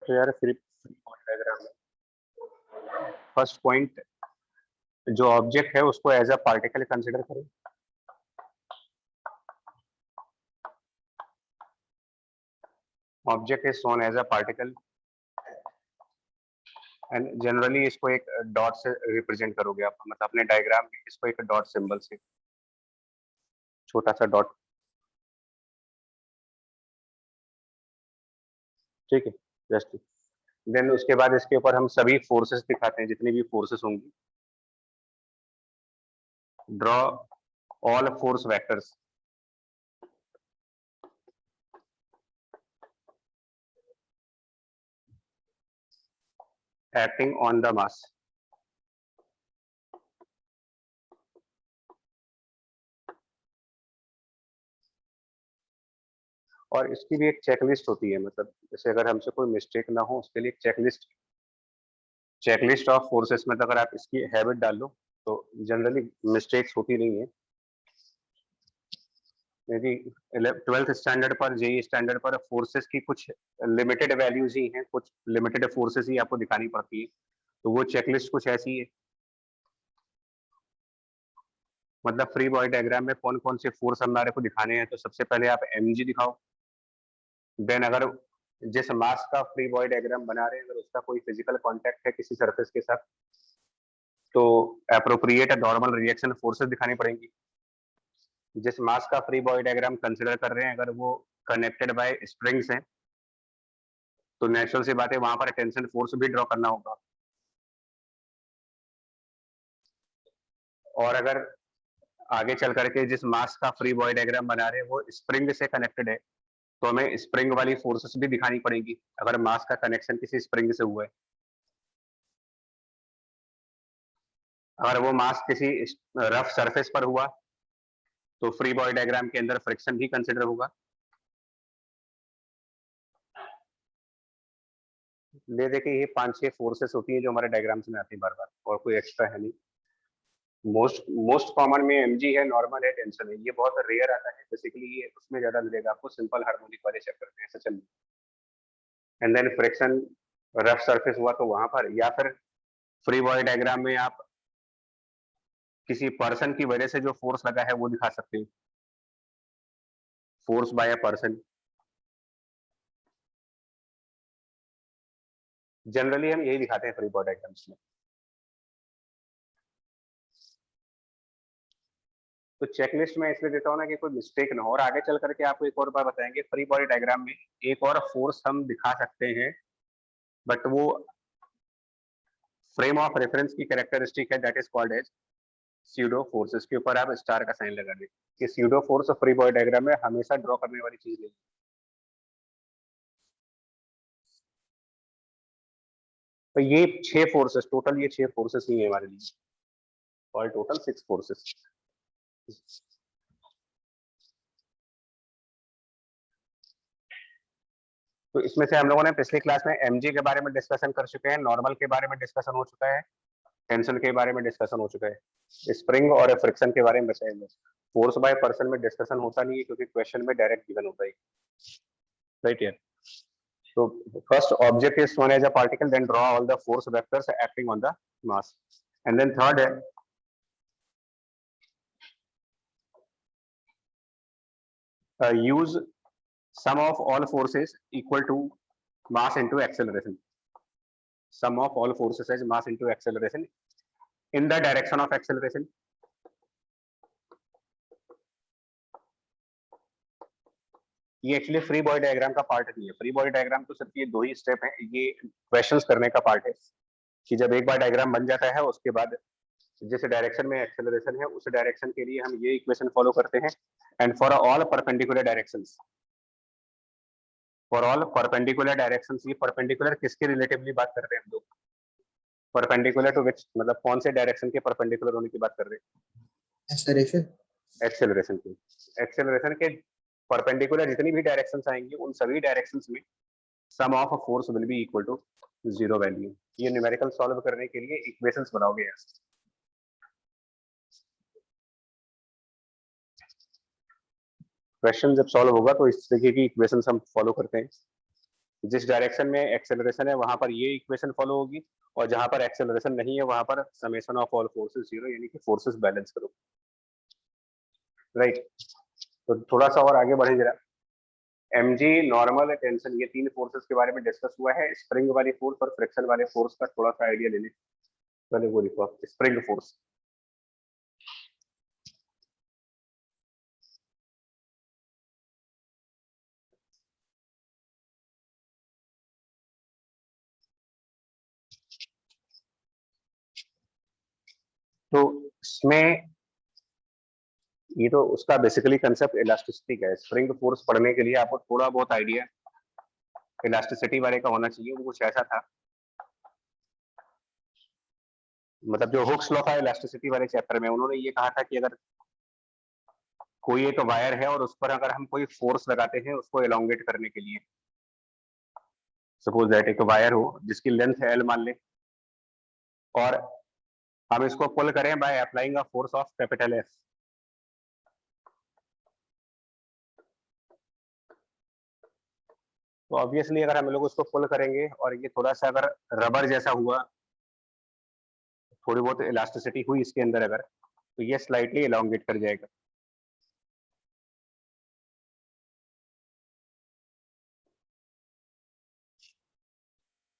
तो यार free diagram में फर्स्ट पॉइंट, जो ऑब्जेक्ट है उसको एज अ पार्टिकल कंसिडर करें। Object is shown as a particle and generally इसको एक डॉट से रिप्रेजेंट करोगे आप, मतलब अपने डायग्राम में इसको एक डॉट सिंबल से, छोटा सा डॉट, ठीक है। जस्ट देन उसके बाद इसके ऊपर हम सभी फोर्सेस दिखाते हैं, जितनी भी फोर्सेस होंगी। Draw all force vectors acting on the mass. और इसकी भी एक चेकलिस्ट होती है, मतलब जैसे अगर हमसे कोई मिस्टेक ना हो उसके लिए एक चेकलिस्ट ऑफ फोर्सेस, मतलब अगर आप इसकी हैबिट डाल लो तो जनरली मिस्टेक्स होती नहीं है। क्योंकि 12th स्टैंडर्ड पर, जेई स्टैंडर्ड पर फोर्सेस की कुछ लिमिटेड वैल्यूज ही हैं, कुछ लिमिटेड फोर्सेस ही आपको दिखानी पड़ती है। तो वो चेकलिस्ट कुछ ऐसी है, मतलब फ्री बॉडी डायग्राम में कौन कौन से फोर्स हमारे को दिखाने हैं। तो सबसे पहले आप mg दिखाओ। देन अगर जिस मास का फ्री बॉडी डायग्राम बना रहे हैं अगर उसका कोई फिजिकल कांटेक्ट है किसी सरफेस के साथ, तो एप्रोप्रिएट नॉर्मल रिएक्शन फोर्सेस दिखानी पड़ेंगी। जिस मास का फ्री बॉडी डायग्राम कंसिडर कर रहे हैं अगर वो कनेक्टेड बाय स्प्रिंग्स हैं, तो नेचुरल सी बात है वहां पर टेंशन फोर्स भी ड्रॉ करना होगा। और अगर आगे चल करके जिस मास का फ्री बॉडी डायग्राम बना रहे हैं वो स्प्रिंग से कनेक्टेड है, तो हमें स्प्रिंग वाली फोर्सेस भी दिखानी पड़ेगी अगर मास का कनेक्शन किसी स्प्रिंग से हुआ है। अगर वो मास किसी रफ सरफेस पर हुआ तो फ्री बॉडी डायग्राम के अंदर फ्रिक्शन भी कंसिडर होगा। ले देखिए ये 5-6 फोर्सेस होती है जो हमारे डायग्राम्स में आती है बार बार, और कोई एक्स्ट्रा है नहीं। मोस्ट मोस्ट कॉमन में mg है, नॉर्मल है, टेंशन है। ये बहुत रेयर आता है, बेसिकली ये उसमें ज्यादा मिलेगा आपको सिंपल हार्मोनिक वाले चक्कर में, ऐसा चल। And then friction rough surface हुआ तो वहां पर, या फिर फ्री बॉडी डायग्राम में आप किसी पर्सन की वजह से जो फोर्स लगा है वो दिखा सकते हैं, force by a person. Generally हम यही दिखाते हैं फ्री बॉडी डायग्राम्स में। तो चेकलिस्ट में इसलिए देता हूँ ना कि कोई मिस्टेक ना हो। और आगे चल करके आपको एक और बार बताएंगे, फ्री बॉडी डायग्राम में एक और फोर्स हम दिखा सकते हैं, बट वो फ्रेम ऑफ रेफरेंस की कैरेक्टरिस्टिक है, that is called as pseudo force. इसके ऊपर आप स्टार का साइन लगा दें कि pseudo force free body diagram में हमेशा ड्रॉ करने वाली चीज नहीं। तो ये 6 फोर्सेस टोटल, ये 6 फोर्सेस ही है हमारे लिए, और टोटल 6 फोर्सेस। तो इसमें से हम लोगों ने पिछली क्लास में mg के बारे में डिस्कशन कर चुके हैं, नॉर्मल के बारे में डिस्कशन हो चुका है, टेंशन के बारे में डिस्कशन हो चुका है, स्प्रिंग और फ्रिक्शन के बारे में बताएंगे। फोर्स बाय पर्सन में डिस्कशन होता नहीं है क्योंकि क्वेश्चन में डायरेक्ट गिवन होता है, राइट यार। तो first object is shown as a particle, then draw all the force vectors acting on the mass. And then third है use sum of all forces equal to mass into acceleration. Sum of all forces as mass into acceleration in the direction of acceleration. ये actually free body diagram का part नहीं है। Free body diagram तो सिर्फ ये 2 ही step है, ये questions करने का पार्ट है कि जब एक बार डायग्राम बन जाता है उसके बाद जिस डायरेक्शन में एक्सेलरेशन है उस डायरेक्शन के लिए हम ये इक्वेशन फॉलो करते हैं। And for all perpendicular directions, for all perpendicular directions, ये परपेंडिकुलर किसके रिलेटिवली बात कर रहे हैं हम लोग? परपेंडिकुलर टू विच, मतलब कौन से डायरेक्शन के परपेंडिकुलर होने की बात कर रहे हैं? एक्सेलरेशन, एक्सेलरेशन की। एक्सेलरेशन के परपेंडिकुलर जितनी भी डायरेक्शंस आएंगी उन सभी डायरेक्शंस में sum of force will be equal to 0 value. ये न्यूमेरिकल सॉल्व करने के लिए इक्वेशंस बनाओगे यार। क्वेश्चन जब सॉल्व होगा तो इस तरीके की इक्वेशंस हम फॉलो करते हैं। जिस डायरेक्शन में एक्सेलरेशन है वहां पर ये इक्वेशन फॉलो होगी, और जहां पर एक्सेलरेशन नहीं है वहां पर summation of all forces zero, यानी कि फोर्सेस बैलेंस करो, राइट। तो थोड़ा सा और आगे बढ़े जरा। mg, नॉर्मल, टेंशन, ये तीन फोर्सेस के बारे में डिस्कस हुआ है। स्प्रिंग वाली फोर्स और फ्रिक्शन वाले फोर्स का थोड़ा सा आइडिया ले लें। पहले वो लिखो, स्प्रिंग फोर्स। तो इसमें ये तो उसका बेसिकली कंसेप्ट इलास्टिसिटी का है। स्प्रिंग फोर्स पढ़ने के लिए आपको थोड़ा बहुत आइडिया इलास्टिसिटी वाले का होना चाहिए। वो कुछ ऐसा था, मतलब जो हुक्स लॉ था इलास्टिसिटी वाले चैप्टर में, उन्होंने ये कहा था कि अगर कोई एक वायर है और उस पर अगर हम कोई फोर्स लगाते हैं उसको एलोंगेट करने के लिए, सपोज दैट एक वायर हो जिसकी लेंथ है एल मान ले, और हम इसको पुल करें by applying a force of capital F, तो ऑब्वियसली अगर हम लोग उसको पुल करेंगे और ये थोड़ा सा अगर रबर जैसा हुआ, थोड़ी बहुत इलास्टिसिटी हुई इसके अंदर अगर, तो ये स्लाइटली एलोंगेट कर जाएगा।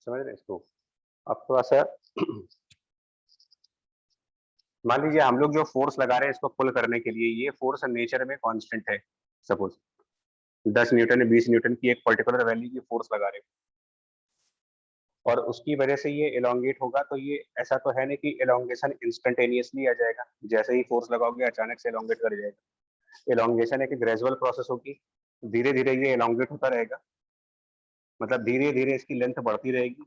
समझ रहे इसको? अब थोड़ा सा मान लीजिए हम लोग जो फोर्स लगा रहे हैं इसको पुल करने के लिए, ये फोर्स नेचर में कांस्टेंट है। सपोज 10 न्यूटन या 20 न्यूटन की एक पर्टिकुलर वैल्यू की फोर्स लगा रहे हैं, और उसकी वजह से ये एलोंगेट होगा, तो ये ऐसा तो है नहीं कि एलोंगेशन इंस्टेंटेनियसली आ जाएगा, जैसे ही फोर्स लगाओगे अचानक से एलोंगेट कर जाएगा। एलोंगेशन एक ग्रेजुअल प्रोसेस होगी, धीरे धीरे ये एलोंगेट होता रहेगा, मतलब धीरे धीरे इसकी लेंथ बढ़ती रहेगी,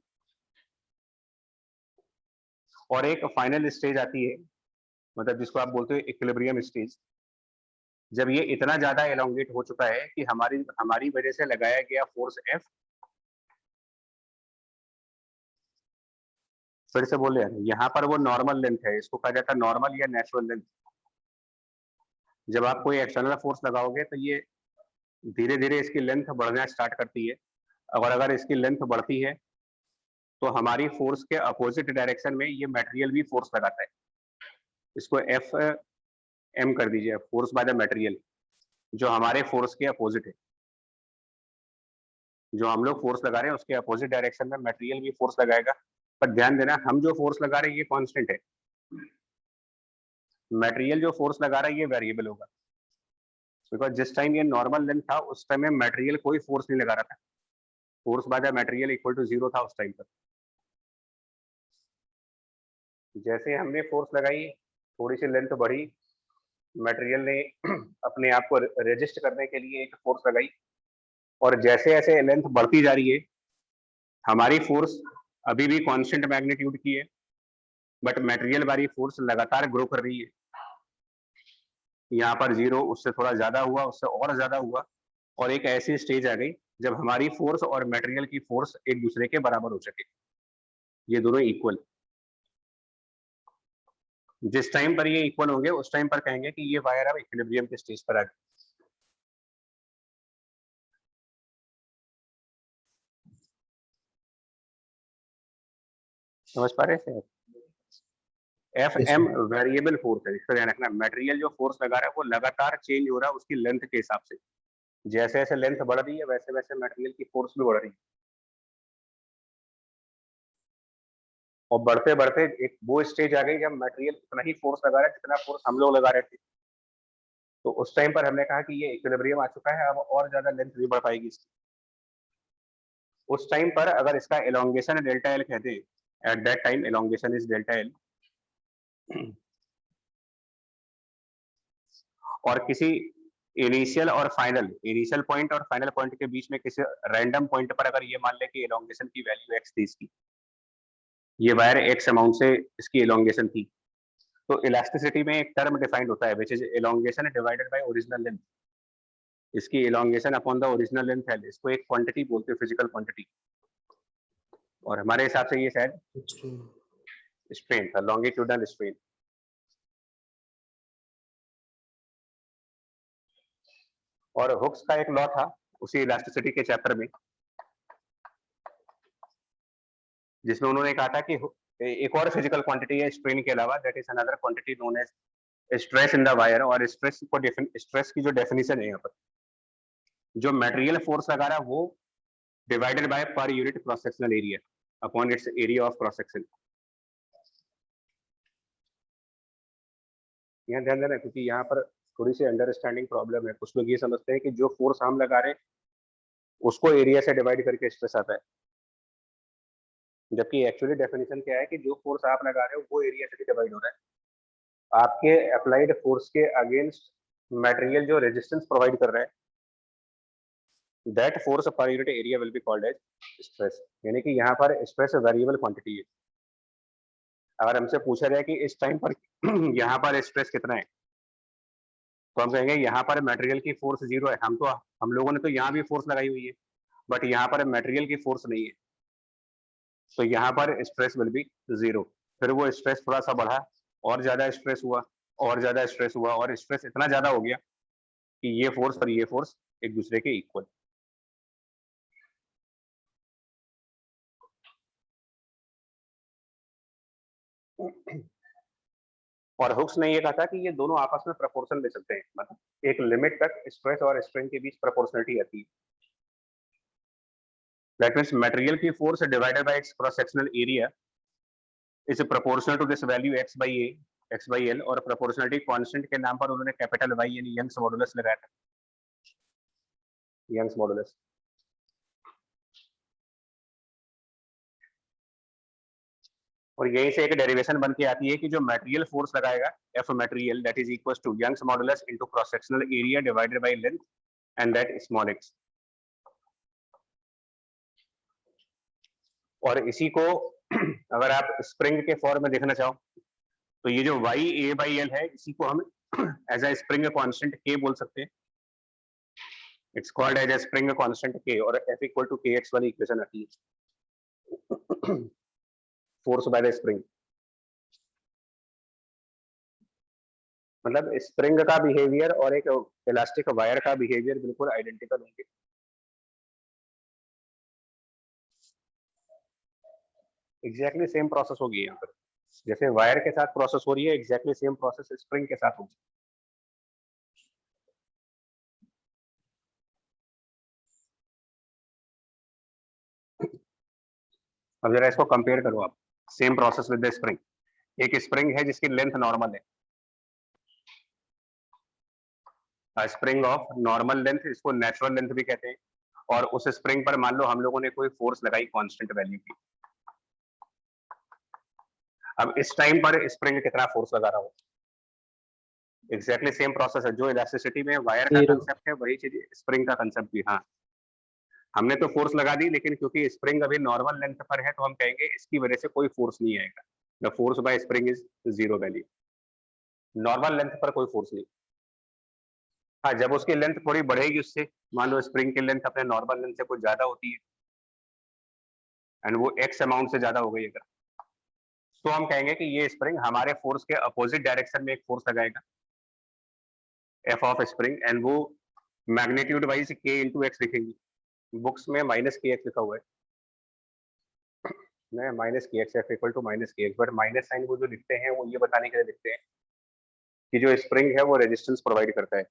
और एक फाइनल स्टेज आती है, मतलब जिसको आप बोलते हो इक्विलिब्रियम स्टेज। जब ये इतना ज्यादा एलोंगेट हो चुका है कि हमारी हमारी वजह से लगाया गया फोर्स एफ, फिर से बोले यहाँ पर वो नॉर्मल लेंथ है, इसको कहा जाता है नॉर्मल या नेचुरल लेंथ। जब आप कोई एक्सटर्नल फोर्स लगाओगे तो ये धीरे धीरे इसकी लेंथ बढ़ना स्टार्ट करती है, और अगर इसकी लेंथ बढ़ती है तो हमारी फोर्स के अपोजिट डायरेक्शन में ये मटेरियल भी फोर्स लगाता है। इसको एफ एम कर दीजिए, फोर्स बाय द मटेरियल, जो हमारे फोर्स के अपोजिट है। जो हम लोग फोर्स लगा रहे हैं उसके अपोजिट डायरेक्शन में मटेरियल भी फोर्स लगाएगा, पर ध्यान देना हम जो फोर्स लगा रहे हैं ये कांस्टेंट है, मटेरियल जो फोर्स लगा रहा है ये वेरिएबल होगा। बिकॉज जिस टाइम ये नॉर्मल लेंथ था उस टाइम में मटेरियल कोई फोर्स नहीं लगा रहा था, force by the material equal to zero था उस टाइम पर। जैसे हमने फोर्स लगाई, थोड़ी सी लेंथ बढ़ी, मटेरियल ने अपने आप को रेजिस्ट करने के लिए एक फोर्स लगाई, और जैसे जैसे लेंथ बढ़ती जा रही है हमारी फोर्स अभी भी कांस्टेंट मैग्नीट्यूड की है, बट मटेरियल वाली फोर्स लगातार ग्रो कर रही है। यहाँ पर जीरो, उससे थोड़ा ज्यादा हुआ, उससे और ज्यादा हुआ, और एक ऐसी स्टेज आ गई जब हमारी फोर्स और मटेरियल की फोर्स एक दूसरे के बराबर हो सके, ये दोनों इक्वल। जिस टाइम पर ये इक्वल होंगे उस टाइम पर कहेंगे कि ये वायर अब इक्विलिब्रियम के स्टेज पर आ गई। समझ पा रहे थे? F yes M sir. Variable force है, इसका ध्यान रखना। मटेरियल जो फोर्स लगा रहा है वो लगातार चेंज हो रहा है उसकी लेंथ के हिसाब से, जैसे जैसे लेंथ बढ़ रही है वैसे वैसे मटेरियल की फोर्स भी बढ़ रही है, और बढ़ते बढ़ते एक वो स्टेज आ गई जब मटेरियल उतना ही फोर्स लगा रहा है जितना फोर्स हम लोग लगा रहे थे। तो उस टाइम पर हमने कहा कि ये इक्विलिब्रियम आ चुका है, अब और ज्यादा लेंथ नहीं बढ़ पाएगी इसकी। उस टाइम पर अगर इसका एलोंगेशन डेल्टा एल कहते हैं, at that time elongation is delta L, और किसी इनिशियल पॉइंट और फाइनल पॉइंट के बीच में किसी रैंडम पॉइंट पर अगर ये मान ले कि एलोंगेशन की वैल्यू एक्स थी इसकी, ये वायर एक्स अमाउंट से इसकी एलोंगेशन थी, तो इलास्टिसिटी में एक टर्म डिफाइंड होता है which is elongation divided by original length. इसकी elongation upon the original length है, इसको एक क्वांटिटी बोलते हैं, फिजिकल क्वांटिटी, और हमारे हिसाब से ये शायद अच्छा। स्ट्रेन था, लॉन्गिट्यूडनल स्ट्रेन। और हुक्स का एक लॉ था उसी इलास्टिसिटी के चैप्टर में, जिसमें उन्होंने कहा था कि एक और फिजिकल क्वांटिटी है स्ट्रेन के अलावा, that is another quantity known as stress in the wire. और स्ट्रेस की जो डेफिनेशन है यहाँ पर, जो मटेरियल फोर्स लगा रहा है वो divided by per unit cross sectional area upon its area of cross section. यहाँ ध्यान देना क्योंकि यहाँ पर थोड़ी सी अंडरस्टैंडिंग प्रॉब्लम है। कुछ लोग ये समझते हैं कि जो फोर्स हम लगा रहे हैं उसको एरिया से डिवाइड करके स्ट्रेस आता है, जबकि एक्चुअली डेफिनेशन क्या है कि जो फोर्स आप लगा रहे हो वो एरिया से भी डिवाइड हो रहा है। आपके अप्लाइड फोर्स के अगेंस्ट मटेरियल जो रेजिस्टेंस प्रोवाइड कर रहा है, that force per unit area will be called as stress. यानी कि यहाँ पर स्ट्रेस वेरिएबल क्वांटिटी है। अगर हमसे पूछा जाए कि इस टाइम पर यहाँ पर स्ट्रेस कितना है, तो हम कहेंगे यहाँ पर मटेरियल की फोर्स 0 है। हम लोगों ने तो यहाँ भी फोर्स लगाई हुई है, बट यहाँ पर मटेरियल की फोर्स नहीं है, तो यहाँ पर स्ट्रेस विल बी 0। फिर वो स्ट्रेस थोड़ा सा बढ़ा, और ज्यादा स्ट्रेस हुआ, और ज्यादा स्ट्रेस हुआ, और स्ट्रेस इतना ज्यादा हो गया कि ये फोर्स और ये फोर्स एक दूसरे के इक्वल। और हुक्स ने ये कहा था कि ये दोनों आपस में प्रपोर्शन ले सकते हैं, मतलब एक लिमिट तक स्ट्रेस और स्ट्रेन के बीच प्रपोर्शनलिटी आती है। दैट मींस मटेरियल की force divided by its cross sectional area is proportional to this value X by L. और प्रोपोर्शनलिटी कांस्टेंट के नाम पर उन्होंने कैपिटल वाई यानी यंग्स मॉडुलस लगाया था, यंग्स मॉडुलस। और यहीं से एक डेरिवेशन बन के आती है कि जो मटेरियल फोर्स लगाएगा F material that is equal to Young's modulus into cross sectional area divided by length and that small X. और इसी को अगर आप स्प्रिंग के फॉर्म में देखना चाहो तो ये जो वाई ए बाई एल है इसी को हम एज ए स्प्रिंग कांस्टेंट के बोल सकते हैं। It's called as a spring constant K, और F equal to K X वाली इक्वेशन आती है फोर्स बाय द स्प्रिंग। मतलब स्प्रिंग का बिहेवियर और एक इलास्टिक वायर का बिहेवियर बिल्कुल आइडेंटिकल होंगे। एग्जैक्टली सेम प्रोसेस होगी यहाँ पर, जैसे वायर के साथ प्रोसेस हो रही है एग्जैक्टली सेम प्रोसेस स्प्रिंग के साथ होगी। अब जरा इसको कंपेयर करो आप, same process with the spring. एक स्प्रिंग है जिसकी लेंथ नॉर्मल है, स्प्रिंग ऑफ नॉर्मल लेंथ, इसको नेचुरल लेंथ भी कहते हैं। और उस स्प्रिंग पर मान लो हम लोगों ने कोई फोर्स लगाई कांस्टेंट वैल्यू की। अब इस टाइम पर स्प्रिंग कितना फोर्स लगा रहा हो, एग्जैक्टली सेम प्रोसेस है। जो इलास्टिसिटी में वायर का 0। कंसेप्ट है वही चीज स्प्रिंग का कंसेप्ट भी। हाँ, हमने तो फोर्स लगा दी, लेकिन क्योंकि स्प्रिंग अभी नॉर्मल लेंथ पर है तो हम कहेंगे इसकी वजह से कोई फोर्स नहीं आएगा। The force by spring is 0 value, normal length पर कोई फोर्स नहीं। हाँ, जब उसकी लेंथ थोड़ी बढ़ेगी उससे, मान लो स्प्रिंग की लेंथ अपने नॉर्मल लेंथ से कुछ ज्यादा होती है एंड वो एक्स अमाउंट से ज्यादा हो गई अगर, तो हम कहेंगे कि ये स्प्रिंग हमारे फोर्स के अपोजिट डायरेक्शन में एक फोर्स लगाएगा एफ ऑफ स्प्रिंग, एंड वो magnitude wise K into X लिखेंगी। बुक्स में माइनस के एक्स लिखा हुआ है, मैं minus K X F equal to minus K X, but minus sign वो जो लिखते हैं वो ये बताने के लिए लिखते हैं कि जो स्प्रिंग है वो रेजिस्टेंस प्रोवाइड करता है।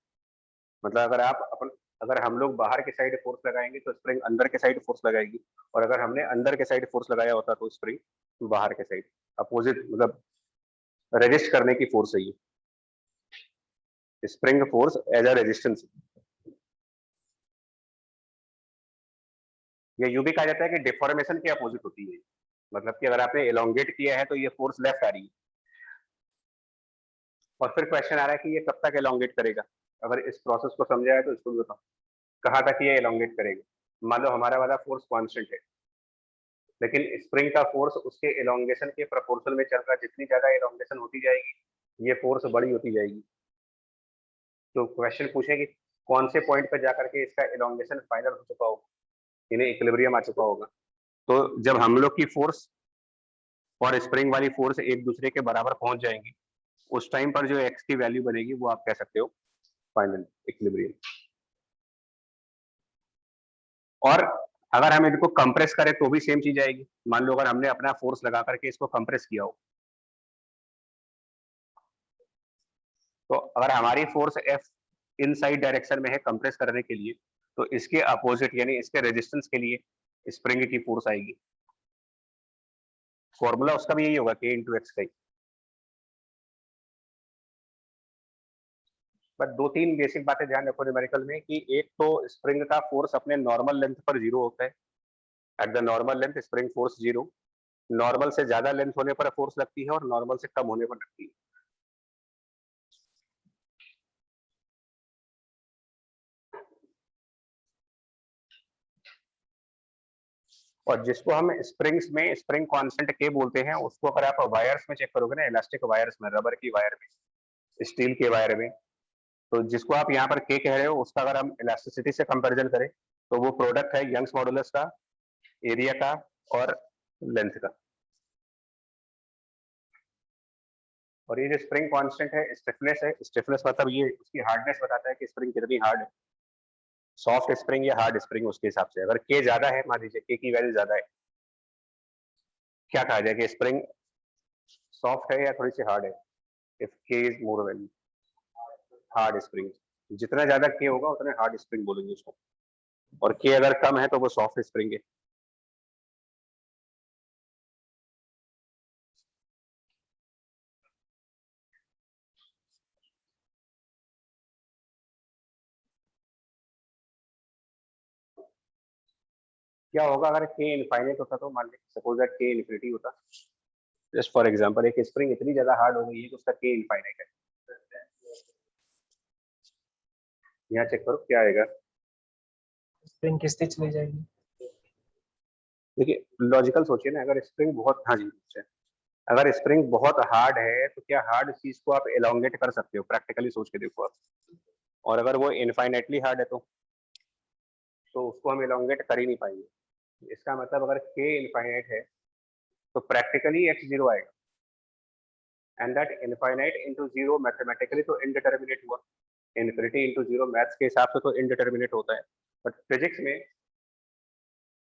मतलब अगर हम लोग बाहर के साइड फोर्स लगाएंगे तो स्प्रिंग अंदर के साइड फोर्स लगाएगी, और अगर हमने अंदर के साइड फोर्स लगाया होता तो स्प्रिंग बाहर के साइड अपोजिट, मतलब रेजिस्ट करने की फोर्स है ये spring force as a resistance. या यूं भी कहा जाता है कि डिफॉर्मेशन के अपोजिट होती है, मतलब कि अगर आपने एलोंगेट किया है तो ये फोर्स लेफ्ट आ रही है। और फिर क्वेश्चन आ रहा है कि ये कब तक एलोंगेट करेगा। अगर इस प्रोसेस को समझा है तो इसको भी बताओ कहाँ तक ये एलोंगेट करेगा। मान लो हमारा वाला फोर्स कांस्टेंट है, लेकिन स्प्रिंग का फोर्स उसके एलोंगेशन के प्रोपोर्शनल में चल रहा है। जितनी ज्यादा एलोंगेशन होती जाएगी ये फोर्स बड़ी होती जाएगी। तो क्वेश्चन पूछेगी कौन से पॉइंट पर जाकर के इसका एलोंगेशन फाइनल हो चुका होगा, इन्हें इक्विलिब्रियम आ चुका होगा। तो जब हम लोग की फोर्स और स्प्रिंग वाली फोर्स एक दूसरे के बराबर पहुंच जाएंगी, उस टाइम पर जो एक्स की वैल्यू बनेगी वो आप कह सकते हो फाइनल इक्विलिब्रियम। और अगर हम इनको कंप्रेस करें तो भी सेम चीज आएगी। मान लो अगर हमने अपना फोर्स लगा करके इसको कंप्रेस किया हो, तो अगर हमारी फोर्स एफ इन साइड डायरेक्शन में है कंप्रेस करने के लिए, तो इसके अपोजिट यानी इसके रेजिस्टेंस के लिए स्प्रिंग की फोर्स आएगी। फॉर्मूला उसका भी यही होगा, के इंटू एक्स का ही। बट दो तीन बेसिक बातें ध्यान रखो न्यूमेरिकल में, कि एक तो स्प्रिंग का फोर्स अपने नॉर्मल लेंथ पर जीरो होता है। At the normal length spring force zero. Normal से ज्यादा लेंथ होने पर फोर्स लगती है और नॉर्मल से कम होने पर लगती है। और जिसको हम स्प्रिंग्स में स्प्रिंग कांस्टेंट के बोलते हैं, उसको अगर आप वायर्स में चेक करोगे ना, इलास्टिक वायर्स में, रबर की वायर में, स्टील के वायर में, तो जिसको आप यहाँ पर के कह रहे हो, उसका अगर हम इलास्टिसिटी से कंपैरिजन करें तो वो प्रोडक्ट है यंग्स मॉडुलस का, एरिया का और लेंथ का। और ये जो स्प्रिंग कांस्टेंट है स्टिफनेस है, स्टिफनेस मतलब ये उसकी हार्डनेस बताता है कि स्प्रिंग कितनी हार्ड है, सॉफ्ट स्प्रिंग या हार्ड स्प्रिंग, उसके हिसाब से। अगर के ज्यादा है, मान लीजिए के की वैल्यू ज्यादा है, क्या कहा जाए कि स्प्रिंग सॉफ्ट है या थोड़ी सी हार्ड है? इफ के is more value, hard spring. जितना ज्यादा के होगा उतने हार्ड स्प्रिंग बोलेंगे उसको, और के अगर कम है तो वो सॉफ्ट स्प्रिंग है। क्या होगा अगर के इनफाइनाइट होता? तो मान लीजिए सपोज दैट के इनफिनिटी होता, जस्ट फॉर एग्जांपल, एक स्प्रिंग इतनी ज्यादा हार्ड हो गई है कि उसका के इनफाइनाइट है। यहाँ चेक करो क्या आएगा। स्प्रिंग किससे चली जाएगी? देखिए लॉजिकल सोचिए ना, अगर स्प्रिंग बहुत, हाँ जी, अच्छा, अगर स्प्रिंग बहुत हार्ड है तो क्या हार्ड चीज को आप एलोंगेट कर सकते हो? प्रैक्टिकली सोच के देखो आप। और अगर वो इनफाइनाइटली हार्ड है तो उसको हम एलोंगेट कर ही नहीं पाएंगे। इसका मतलब अगर के इनफाइनाइट है तो प्रैक्टिकली एक्स जीरो आएगा, and that infinite into zero mathematically तो इनडिटर्मिनेट हुआ। इन्फिनिटी इंटू जीरो मैथ्स के हिसाब से तो इनडिटर्मिनेट होता है, बट फिजिक्स में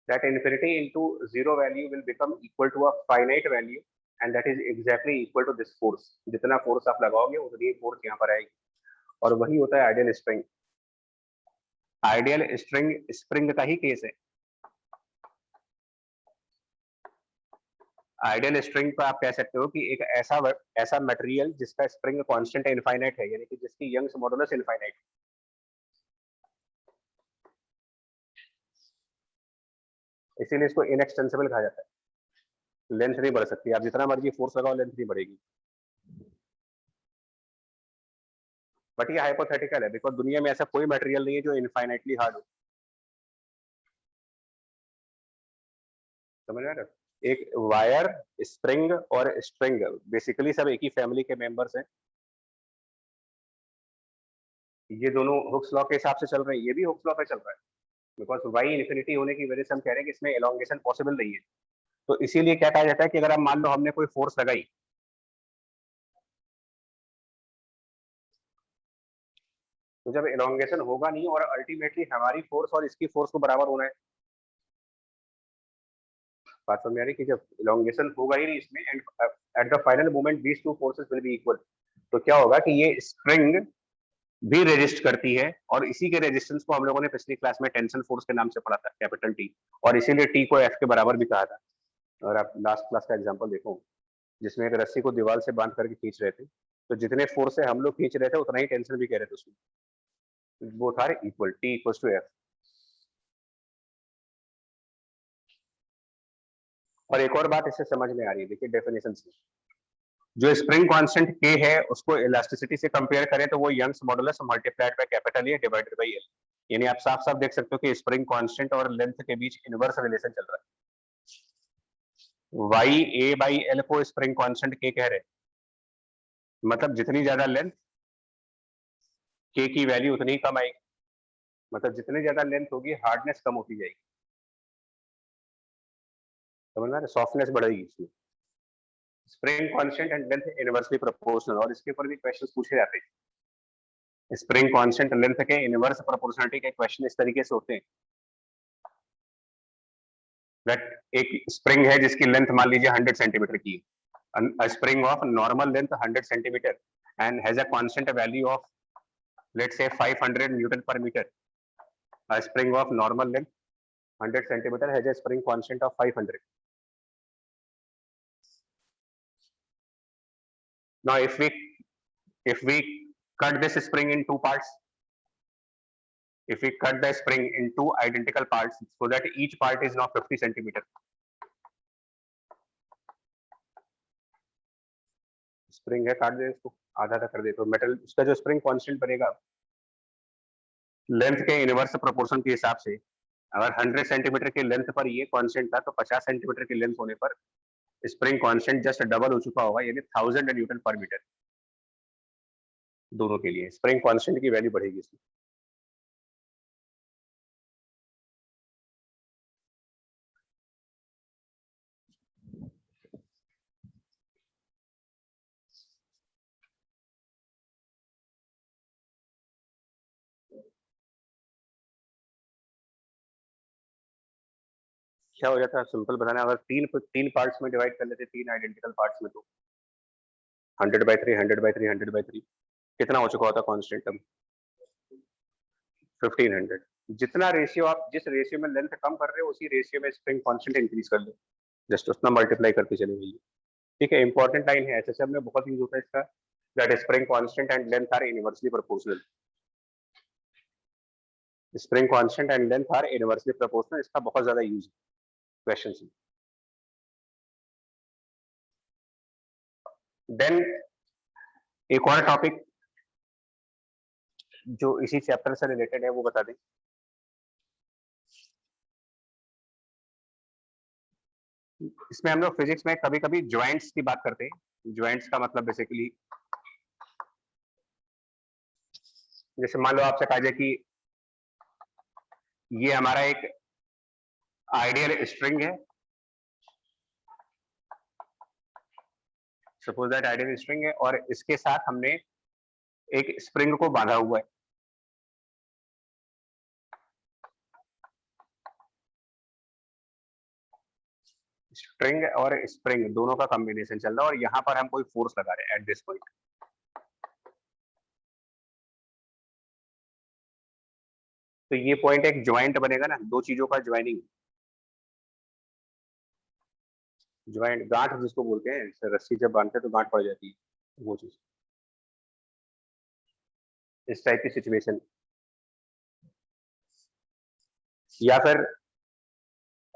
that infinity into zero value will become equal to a finite value, and that is exactly equal to this force। जितना फोर्स आप लगाओगे उतनी फोर्स यहाँ पर आएगी, और वही होता है ideal spring. Ideal spring spring का ही केस है। आइडियल स्प्रिंग को आप कह सकते हो कि एक ऐसा मटेरियल जिसका स्प्रिंग कांस्टेंट इनफाइनाइट है, यानी कि जिसकी यंग्स मॉडुलस इनफाइनाइट। इसीलिए इसको इनएक्सटेंसिबल कहा जाता है। लेंथ नहीं बढ़ सकती, आप जितना मर्जी फोर्स लगाओ लेंथ नहीं बढ़ेगी। बट ये हाइपोथेटिकल है, बिकॉज दुनिया में ऐसा कोई मटेरियल नहीं है जो इनफाइनाइटली हार्ड हो। समझ रहे हो? एक वायर, स्प्रिंग और स्ट्रिंग बेसिकली सब एक ही फैमिली के मेंबर्स हैं। ये दोनों हुक्स लॉ के हिसाब से चल रहे हैं, ये भी हुक्स लॉ पे चल रहा है, बिकॉज वाई इन्फिनिटी होने की वजह से हम कह रहे हैं कि इसमें एलोंगेशन पॉसिबल नहीं है। तो इसीलिए क्या कहा जाता है कि अगर आप मान लो हमने कोई फोर्स लगाई, तो जब एलोंगेशन होगा नहीं और अल्टीमेटली हमारी फोर्स और इसकी फोर्स को बराबर होना है। बात समझ आ रही कि जब एलोंगेशन होगा ही नहीं इसमें, and at the final moment these two forces will be equal, तो क्या होगा कि ये स्प्रिंग भी रेजिस्ट करती है, और इसी के रेजिस्टेंस को हम लोगों ने पिछली क्लास में टेंशन फोर्स के नाम से पढ़ा था, कैपिटल टी। और इसीलिए टी को एफ के बराबर भी कहा था। और आप लास्ट क्लास का एग्जांपल देखो, जिसमें एक रस्सी को दीवार से बांध करके खींच रहे थे, तो जितने फोर्स से हम लोग खींच रहे थे उतना ही टेंशन भी कह रहे थे उसमें। Both are equal, T equals to F. और एक और बात इससे समझ में आ रही है, देखिए डेफिनेशन से, जो स्प्रिंग कांस्टेंट के है उसको इलास्टिसिटी से कंपेयर करें तो वो Young's modulus multiplied by capital A divided by L. यानी आप साफ साफ देख सकते हो कि स्प्रिंग कांस्टेंट और लेंथ के बीच इनवर्स रिलेशन चल रहा है। वाई ए बाई एल को स्प्रिंग कांस्टेंट के कह रहे हैं, मतलब जितनी ज्यादा लेंथ के की वैल्यू उतनी ही कम आएगी, मतलब जितनी ज्यादा लेंथ होगी हार्डनेस कम होती जाएगी। समझ में आ रहा है? सॉफ्टनेस बढ़ेगी इसमें। Spring constant and length inversely proportional, और इसके ऊपर भी क्वेश्चंस पूछे जाते हैं। स्प्रिंग कांस्टेंट लेंथ के इनवर्स प्रोपोर्शनलिटी के क्वेश्चन इस तरीके से होते हैं। दैट एक स्प्रिंग है जिसकी लेंथ मान लीजिए 100 सेंटीमीटर की, a spring of normal length 100 centimeter and has a constant value of, let's say, 500 Newton per meter. A spring of normal length 100 centimeter has a spring constant of 500. Now, if we cut this spring in two parts, if we cut the spring in two identical parts so that each part is now 50 centimeter. Spring है, काट दे इसको, आधा आधा कर दे तो metal उसका जो spring constant बनेगा लेंथ के इनवर्स प्रोपोर्शन के हिसाब से, अगर 100 सेंटीमीटर की लेंथ पर ये कांस्टेंट था तो 50 सेंटीमीटर की लेंथ होने पर स्प्रिंग कांस्टेंट जस्ट डबल हो चुका होगा, यानी 1000 न्यूटन पर मीटर दोनों के लिए स्प्रिंग कांस्टेंट की वैल्यू बढ़ेगी इसमें। क्या हो जाता है सिंपल बताना, अगर तीन पार्ट्स में डिवाइड कर लेते, तीन आइडेंटिकल पार्ट्स में, तो 100/3 100/3 100/3 कितना हो चुका होता कांस्टेंट टर्म 1500। जितना रेशियो आप जिस रेशियो में लेंथ कम कर रहे हो उसी रेशियो में स्प्रिंग कांस्टेंट इंक्रीज कर लो, जस्ट उतना मल्टीप्लाई करते चले जाइए। ठीक है, इंपॉर्टेंट लाइन है, एसएसएम में बहुत यूज होता है इसका, that spring constant and length are inversely proportional. Spring constant and length are inversely proportional, इसका बहुत ज्यादा यूज है क्वेश्चंस में। देन एक और टॉपिक जो इसी चैप्टर से रिलेटेड है वो बता दें। इसमें हम लोग फिजिक्स में कभी कभी ज्वाइंट्स की बात करते हैं। ज्वाइंट्स का मतलब बेसिकली, जैसे मान लो आपसे कहा जाए कि ये हमारा एक आइडियल स्ट्रिंग है, सपोज दैट आइडियल स्ट्रिंग है, और इसके साथ हमने एक स्प्रिंग को बांधा हुआ है। स्ट्रिंग और स्प्रिंग दोनों का कॉम्बिनेशन चल रहा है और यहाँ पर हम कोई फोर्स लगा रहे हैं एट दिस पॉइंट। तो ये पॉइंट एक ज्वाइंट बनेगा ना, दो चीजों का ज्वाइनिंग, ज्वाइंट गांठ जिसको बोलते हैं, रस्सी जब बांधते हैं तो गांठ पड़ जाती है, वो चीज, इस टाइप की सिचुएशन। या फिर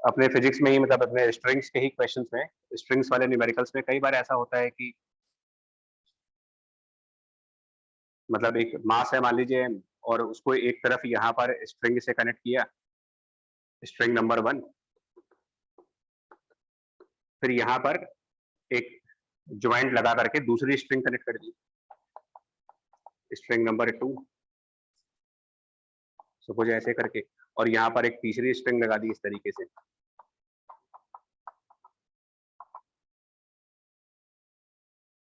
अपने फिजिक्स में ही, मतलब अपने स्ट्रिंग्स के ही क्वेश्चंस में, स्ट्रिंग्स वाले न्यूमेरिकल्स में कई बार ऐसा होता है कि मतलब एक मास है मान लीजिए, और उसको एक तरफ यहाँ पर स्ट्रिंग से कनेक्ट किया, स्ट्रिंग नंबर 1, फिर यहाँ पर एक ज्वाइंट लगा करके दूसरी स्ट्रिंग कनेक्ट कर दी, स्ट्रिंग नंबर 2, सपोज ऐसे करके, और यहाँ पर एक तीसरी स्ट्रिंग लगा दी इस तरीके से।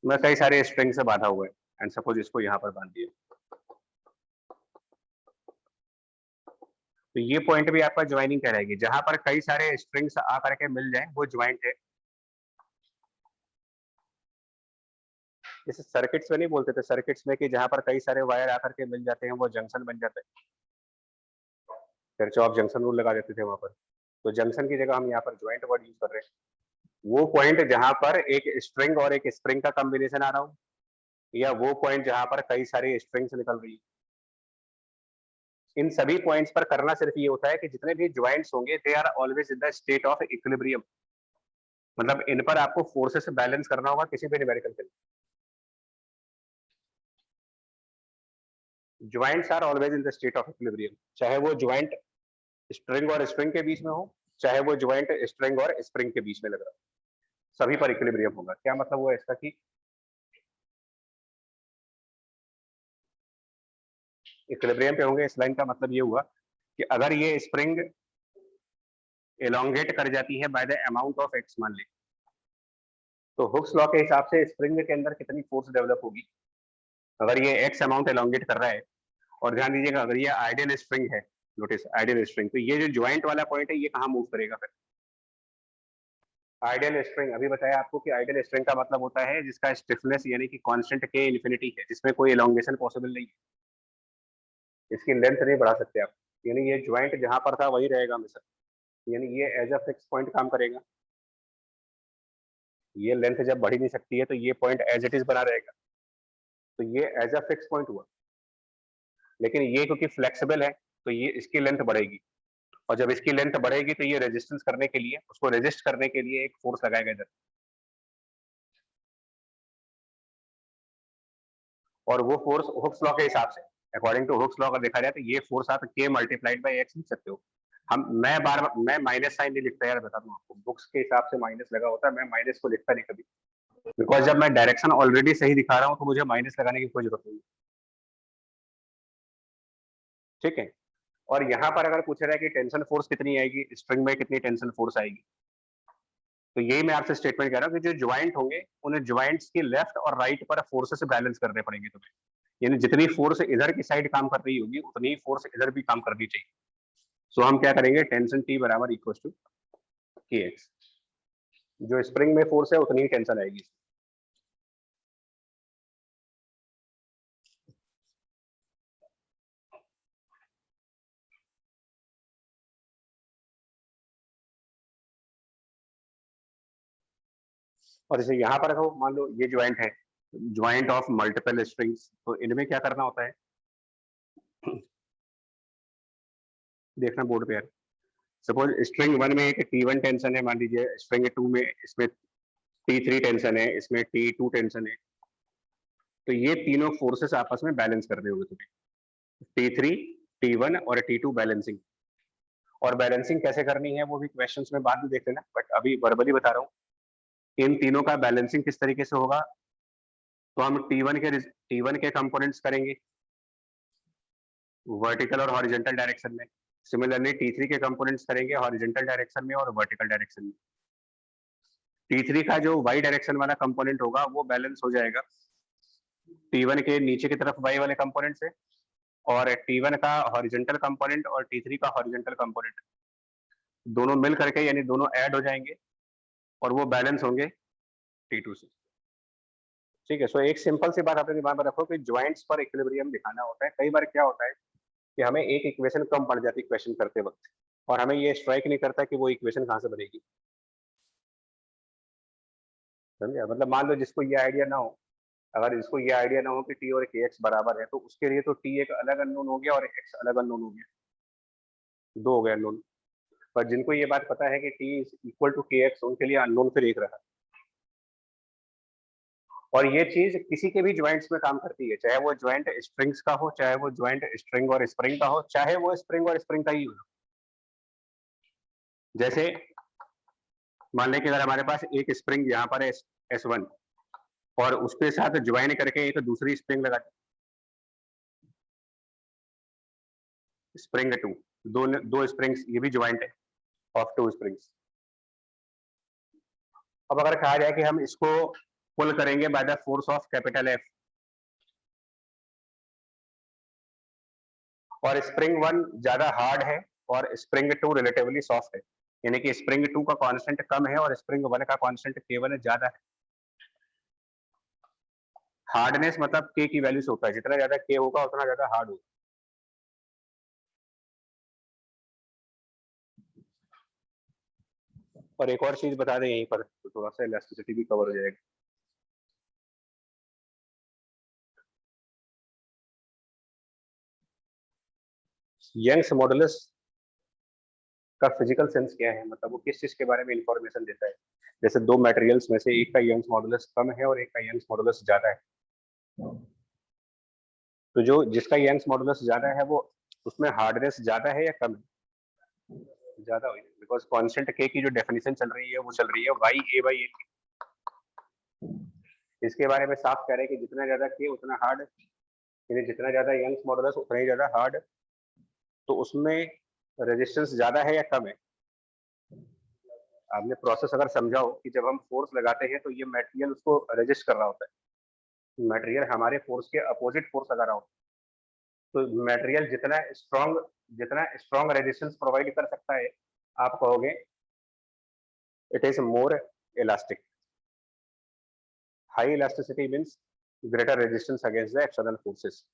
मैं कई सारे स्ट्रिंग से बांधा हुआ है एंड सपोज इसको यहाँ पर बांध दिया, तो ये पॉइंट भी आपका ज्वाइनिंग कहलाएगी। जहां पर कई सारे स्ट्रिंग्स आकर के मिल जाए वो ज्वाइंट है। जैसे सर्किट्स में नहीं बोलते थे, सर्किट्स में कि जहां पर कई सारे वायर आकर के मिल जाते हैं वो जंक्शन बन जाता है, किरचॉफ जंक्शन रूल लगा देते थे वहां पर। तो जंक्शन की जगह हम यहाँ पर ज्वाइंट वर्ड यूज कर रहे हैं। वो पॉइंट जहां पर एक स्ट्रिंग और एक स्प्रिंग का कॉम्बिनेशन आ रहा हो, या वो पॉइंट जहां पर कई सारी स्ट्रिंग्स निकल रही है, इन सभी पॉइंट्स पर करना सिर्फ ये होता है कि जितने भी ज्वाइंट्स होंगे they are always in the state of equilibrium, मतलब इन पर आपको फोर्सेस से बैलेंस करना होगा किसी भी न्यूमेरिकल के लिए। Joints are always in the state of equilibrium, चाहे वो ज्वाइंट स्ट्रिंग और स्प्रिंग के बीच में हो, चाहे वो ज्वाइंट स्ट्रिंग और स्प्रिंग के बीच में लग रहा हो, सभी पर इक्विलिब्रियम होगा। क्या मतलब हुआ इसका कि इक्विलिब्रियम पे होंगे, इस लाइन का मतलब ये हुआ कि अगर ये स्प्रिंग एलोंगेट कर जाती है by the amount of x मान ले, तो हुक्स लॉ के हिसाब से स्प्रिंग के अंदर कितनी फोर्स डेवलप होगी, अगर ये एक्स अमाउंट एलोंगेट कर रहा है। और ध्यान दीजिएगा, अगर ये आइडियल स्प्रिंग है, नोटिस आइडियल स्प्रिंग, तो ये जो ज्वाइंट वाला पॉइंट है ये कहाँ मूव करेगा फिर, आइडियल स्ट्रिंग अभी बताया आपको कि आइडियल स्ट्रिंग का मतलब होता है जिसका स्टिफनेस यानी कि कांस्टेंट के इन्फिनिटी है, जिसमें कोई एलोंगेशन पॉसिबल नहीं है, इसकी लेंथ नहीं बढ़ा सकते आप, यानी ये ज्वाइंट जहां पर था वही रहेगा हमेशा, यानी ये एज अ फिक्स पॉइंट काम करेगा। ये लेंथ जब बढ़ ही नहीं सकती है तो ये पॉइंट एज इट इज बना रहेगा, तो ये एज अ फिक्स पॉइंट हुआ। लेकिन ये क्योंकि फ्लेक्सिबल है तो ये इसकी लेंथ बढ़ेगी, और जब इसकी लेंथ बढ़ेगी तो ये रेजिस्टेंस करने के लिए, उसको रेजिस्ट करने के लिए एक फोर्स लगाएगा इधर, और वो फोर्स हुक्स लॉ के हिसाब से, अकॉर्डिंग टू हुक्स लॉ अगर देखा जाए तो ये फोर्स आप k मल्टीप्लाइड बाय x लिख सकते हो। मैं माइनस साइन नहीं लिखता यार, बता दूं आपको, बुक्स के हिसाब से माइनस लगा होता है, मैं माइनस को लिखता नहीं कभी, बिकॉज जब मैं डायरेक्शन ऑलरेडी सही दिखा रहा हूँ तो मुझे माइनस लगाने की कोई जरूरत नहीं। ठीक है, और यहाँ पर अगर पूछ रहा है कि टेंशन फोर्स कितनी आएगी, स्ट्रिंग में कितनी टेंशन फोर्स आएगी, तो यही मैं आपसे स्टेटमेंट कह रहा हूँ कि जो ज्वाइंट होंगे उन्हें ज्वाइंट्स की लेफ्ट और राइट पर फोर्सेस बैलेंस करने पड़ेंगे तुम्हें, यानी जितनी फोर्स इधर की साइड काम कर रही होगी उतनी ही फोर्स इधर भी काम करनी चाहिए। सो हम क्या करेंगे, टेंशन टी बराबर इक्वल टू के एक्स, जो स्प्रिंग में फोर्स है उतनी ही टेंशन आएगी। और जैसे यहाँ पर रखो, मान लो ये ज्वाइंट है, ज्वाइंट ऑफ मल्टीपल स्ट्रिंग्स, तो इनमें क्या करना होता है, देखना बोर्ड पे यार। सपोज स्ट्रिंग 1 में एक T1 टेंशन है, मान लीजिए स्ट्रिंग 2 में इसमें T3 टेंशन है, इसमें T2 टेंशन है, तो ये तीनों फोर्सेस आपस में बैलेंस कर रहे होंगे तुम्हें, T3, T1 और T2 बैलेंसिंग। और बैलेंसिंग कैसे करनी है वो भी क्वेश्चंस में बाद में देख लेना, बट अभी वर्बली बता रहा हूँ इन तीनों का बैलेंसिंग किस तरीके से होगा। तो हम T1 के कंपोनेंट्स करेंगे वर्टिकल और हॉरिजॉन्टल डायरेक्शन में, सिमिलरली T3 के कंपोनेंट्स करेंगे हॉरिजॉन्टल डायरेक्शन में और वर्टिकल डायरेक्शन में। T3 का जो y डायरेक्शन वाला कंपोनेंट होगा वो बैलेंस हो जाएगा T1 के नीचे की तरफ y वाले कंपोनेंट से, और T1 का हॉरिजॉन्टल कंपोनेंट और T3 का हॉरिजॉन्टल कंपोनेंट दोनों मिल करके यानी दोनों ऐड हो जाएंगे और वो बैलेंस होंगे T2 से। ठीक है, सो एक सिंपल सी बात अपने दिमाग में रखो कि ज्वाइंट्स पर इक्विलिब्रियम दिखाना होता है। कई बार क्या होता है कि हमें एक इक्वेशन कम पड़ जाती है क्वेश्चन करते वक्त, और हमें ये स्ट्राइक नहीं करता कि वो इक्वेशन कहाँ से बनेगी। समझे, मतलब मान लो जिसको ये आइडिया ना हो, अगर इसको ये आइडिया ना हो कि टी और के एक्स बराबर है, तो उसके लिए तो टी एक अलग अननोन हो गया और एक्स अलग अननोन हो गया, दो हो गए अननोन। पर जिनको ये बात पता है कि T is equal to K x, उनके लिए अननोन फिर एक रहा। और ये चीज किसी के भी ज्वाइंट्स में काम करती है, चाहे वो ज्वाइंट स्प्रिंग्स का हो, चाहे वो ज्वाइंट स्ट्रिंग और स्प्रिंग का हो, चाहे वो स्प्रिंग और स्प्रिंग का ही हो। जैसे मान लें कि अगर हमारे पास एक स्प्रिंग यहाँ पर है S1 और उसके साथ ज्वाइन करके एक दूसरी स्प्रिंग लगा, स्प्रिंग 2, दो स्प्रिंग्स, ये भी ज्वाइंट है ऑफ टू स्प्रिंग्स। अब अगर कहा जाए कि हम इसको पुल करेंगे by the force of capital F, और स्प्रिंग 1 ज्यादा हार्ड है और स्प्रिंग 2 रिलेटिवली सॉफ्ट है, यानी कि स्प्रिंग 2 का कांस्टेंट कम है और स्प्रिंग 1 का कांस्टेंट K1 ज्यादा है। हार्डनेस मतलब K की वैल्यू से होता है, जितना ज्यादा K होगा उतना ज्यादा हार्ड होगा। और एक और चीज बता दें यहीं पर, तो थोड़ा सा इलास्टिसिटी भी कवर हो जाएगा। यंग्स मॉडुलस का फिजिकल सेंस क्या है, मतलब वो किस चीज के बारे में इंफॉर्मेशन देता है। जैसे दो मटेरियल्स में से एक का यंग्स मॉडुलस कम है और एक का यंग्स मॉडुलस ज्यादा है, तो जो जिसका यंग्स मॉडुलस ज्यादा है वो उसमें हार्डनेस ज्यादा है या कम है, ज्यादा हुई, बिकॉज कांस्टेंट के की जो डेफिनेशन चल रही है वो चल रही है वाई ए बाई ए। इसके बारे में साफ कह रहे हैं कि जितना ज्यादा के उतना हार्ड, यानी जितना ज्यादा यंग्स मॉडुलस उतना ही ज्यादा हार्ड, तो उसमें रेजिस्टेंस ज्यादा है या कम है। आपने प्रोसेस अगर समझाओ कि जब हम फोर्स लगाते हैं तो ये मटेरियल उसको रेजिस्ट कर रहा होता है, मटेरियल हमारे फोर्स के अपोजिट फोर्स लगा रहा होता है, तो मटेरियल जितना स्ट्रॉन्ग रेजिस्टेंस प्रोवाइड कर सकता है, आप कहोगे it is more elastic. High elasticity means greater resistance against the external forces.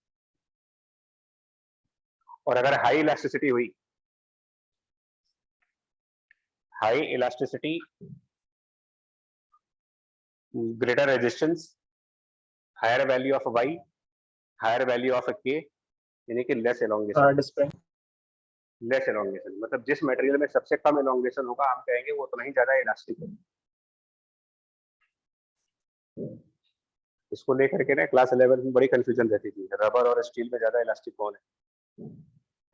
और अगर हाई इलास्टिसिटी हुई, high elasticity greater resistance, higher value of Y, higher value of K, यानी कि less elongation. Hard spring. Less elongation मतलब जिस material में सबसे कम elongation होगा हम कहेंगे वो उतना ही ज्यादा इलास्टिक है। इसको लेकर के ना क्लास 11 में बड़ी कंफ्यूजन रहती थी, रबर और स्टील में ज्यादा इलास्टिक कौन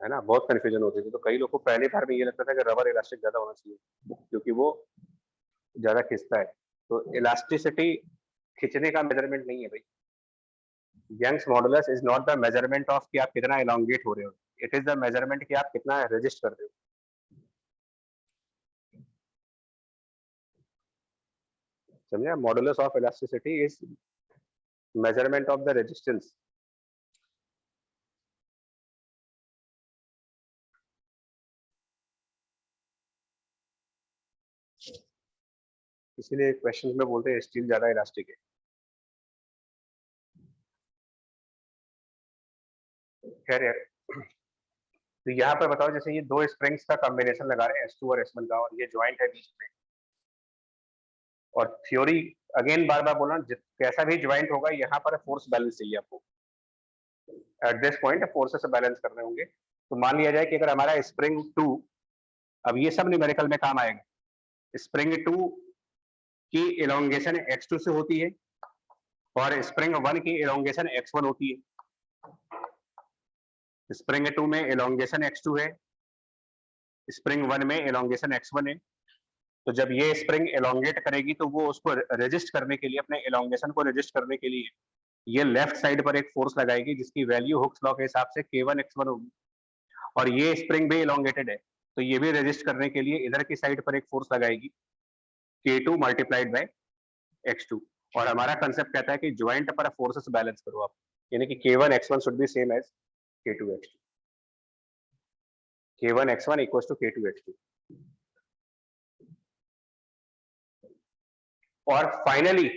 है ना, बहुत कंफ्यूजन होती थी। तो कई लोग को पहली बार में ये लगता था कि रबर इलास्टिक ज्यादा होना चाहिए क्योंकि वो ज्यादा खिंचता है। तो इलास्टिसिटी खिंचने का मेजरमेंट नहीं है भाई। Young's modulus is not the measurement of कि आप कितना एलोंगेट हो रहे हो, इट इज द मेजरमेंट कि आप कितना रेजिस्ट कर रहे हो। समझे? Modulus of elasticity is measurement of the resistance. इसीलिए क्वेश्चन में बोलते हैं स्टील ज्यादा इलास्टिक है। खैर यार, तो यहाँ पर बताओ जैसे ये दो स्प्रिंग्स का कॉम्बिनेशन लगा रहे हैं S2 और S1 का, और ये ज्वाइंट है बीच में। और थ्योरी अगेन बार बार बोलना, कैसा भी ज्वाइंट होगा यहाँ पर फोर्स बैलेंस चाहिए आपको। एट दिस पॉइंट फोर्सेस से बैलेंस करने होंगे। तो मान लिया जाए कि अगर हमारा स्प्रिंग 2, अब ये सब न्यूमेरिकल में काम आएगा। स्प्रिंग 2 की इलोंगेशन x2 से होती है और स्प्रिंग 1 की इलोंगेशन x1 होती है। स्प्रिंग 2 में इलोंगेशन x2 है, स्प्रिंग 1 में इलोंगेशन x1 है। तो जब ये स्प्रिंग एलोंगेट करेगी तो वो उसको रेजिस्ट करने के लिए, अपने एलोंगेशन को रेजिस्ट करने के लिए ये लेफ्ट साइड पर एक फोर्स लगाएगी जिसकी वैल्यू हुक्स लॉ के हिसाब से K1x1 होगी। और ये स्प्रिंग भी एलोंगेटेड है तो ये भी रेजिस्ट करने के लिए इधर की साइड पर एक फोर्स लगाएगी K2 मल्टीप्लाइड बाय x2। और हमारा कंसेप्ट कहता है कि ज्वाइंट पर फोर्सेस बैलेंस करो आप, यानी कि K1x1 should be same as K2x2। K1x1 equals to K2x2। और फाइनली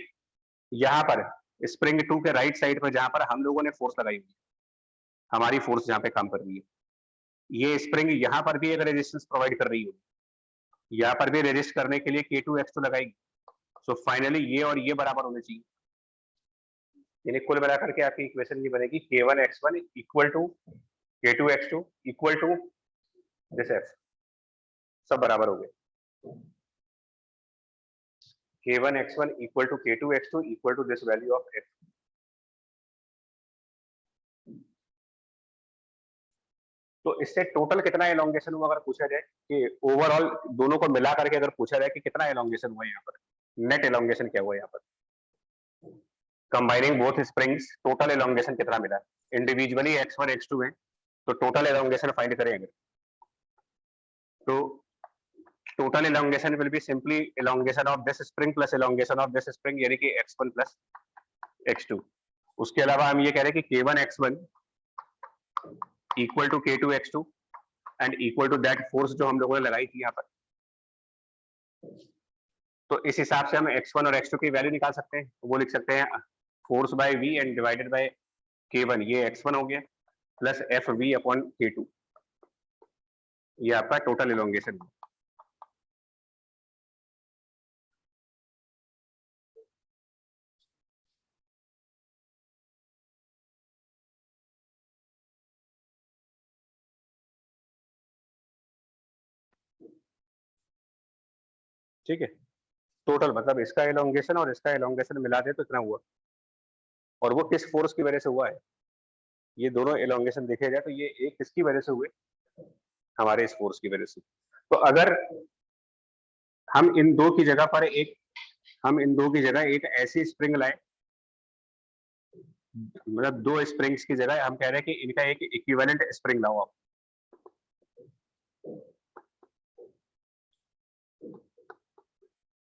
यहाँ पर स्प्रिंग 2 के राइट साइड पर जहां पर हम लोगों ने फोर्स लगाई हुई है, हमारी फोर्स जहां पे काम कर रही है, ये स्प्रिंग यहाँ पर भी एक रेजिस्टेंस प्रोवाइड कर रही होगी, यहाँ पर भी रेजिस्ट करने के लिए K2x2 लगाएगी। सो फाइनली ये और ये बराबर होने चाहिए, यानी कुल मिलाकर के आपकी इक्वेशन ये बनेगी K1x1 equal to K2x2 equal to this F। सब बराबर हो गए। K1x1 equal to K2x2 equal to this value of F। तो इससे टोटल कितना एलोंगेशन हुआ अगर पूछा जाए कि ओवरऑल दोनों को मिला करके अगर पूछा जाए कि कितना एलोंगेशन हुआ यहाँ पर, नेट एलोंगेशन क्या हुआ यहाँ पर, combining both springs total elongation कितना मिला। इंडिविजुअली x1 x2 है तो टोटल एलोंगेशन फाइंड करें अगर, तो total elongation will be simply elongation of this spring plus elongation of this spring, यानी कि x1 प्लस x2। उसके अलावा हम ये कह रहे हैं कि K1x1 equal to K2x2 and equal to that force जो हम लोगों ने लगाई थी यहाँ पर। तो इस हिसाब से हम x1 और x2 की वैल्यू निकाल सकते हैं। वो लिख सकते हैं force by v and divided by K1, ये x1 हो गया, प्लस FV अपॉन K2, ये आपका टोटल एलोंगेशन है। ठीक है, टोटल मतलब इसका एलोंगेशन और इसका एलोंगेशन मिला दे तो इतना हुआ, और वो किस फोर्स की वजह से हुआ है। ये दोनों एलोंगेशन देखे जाए तो ये एक किसकी वजह से हुए, हमारे इस फोर्स की वजह से। तो अगर हम इन दो की जगह पर एक ऐसी स्प्रिंग लाए, मतलब दो स्प्रिंग्स की जगह हम कह रहे हैं कि इनका एक इक्विवेलेंट स्प्रिंग लाओ आप,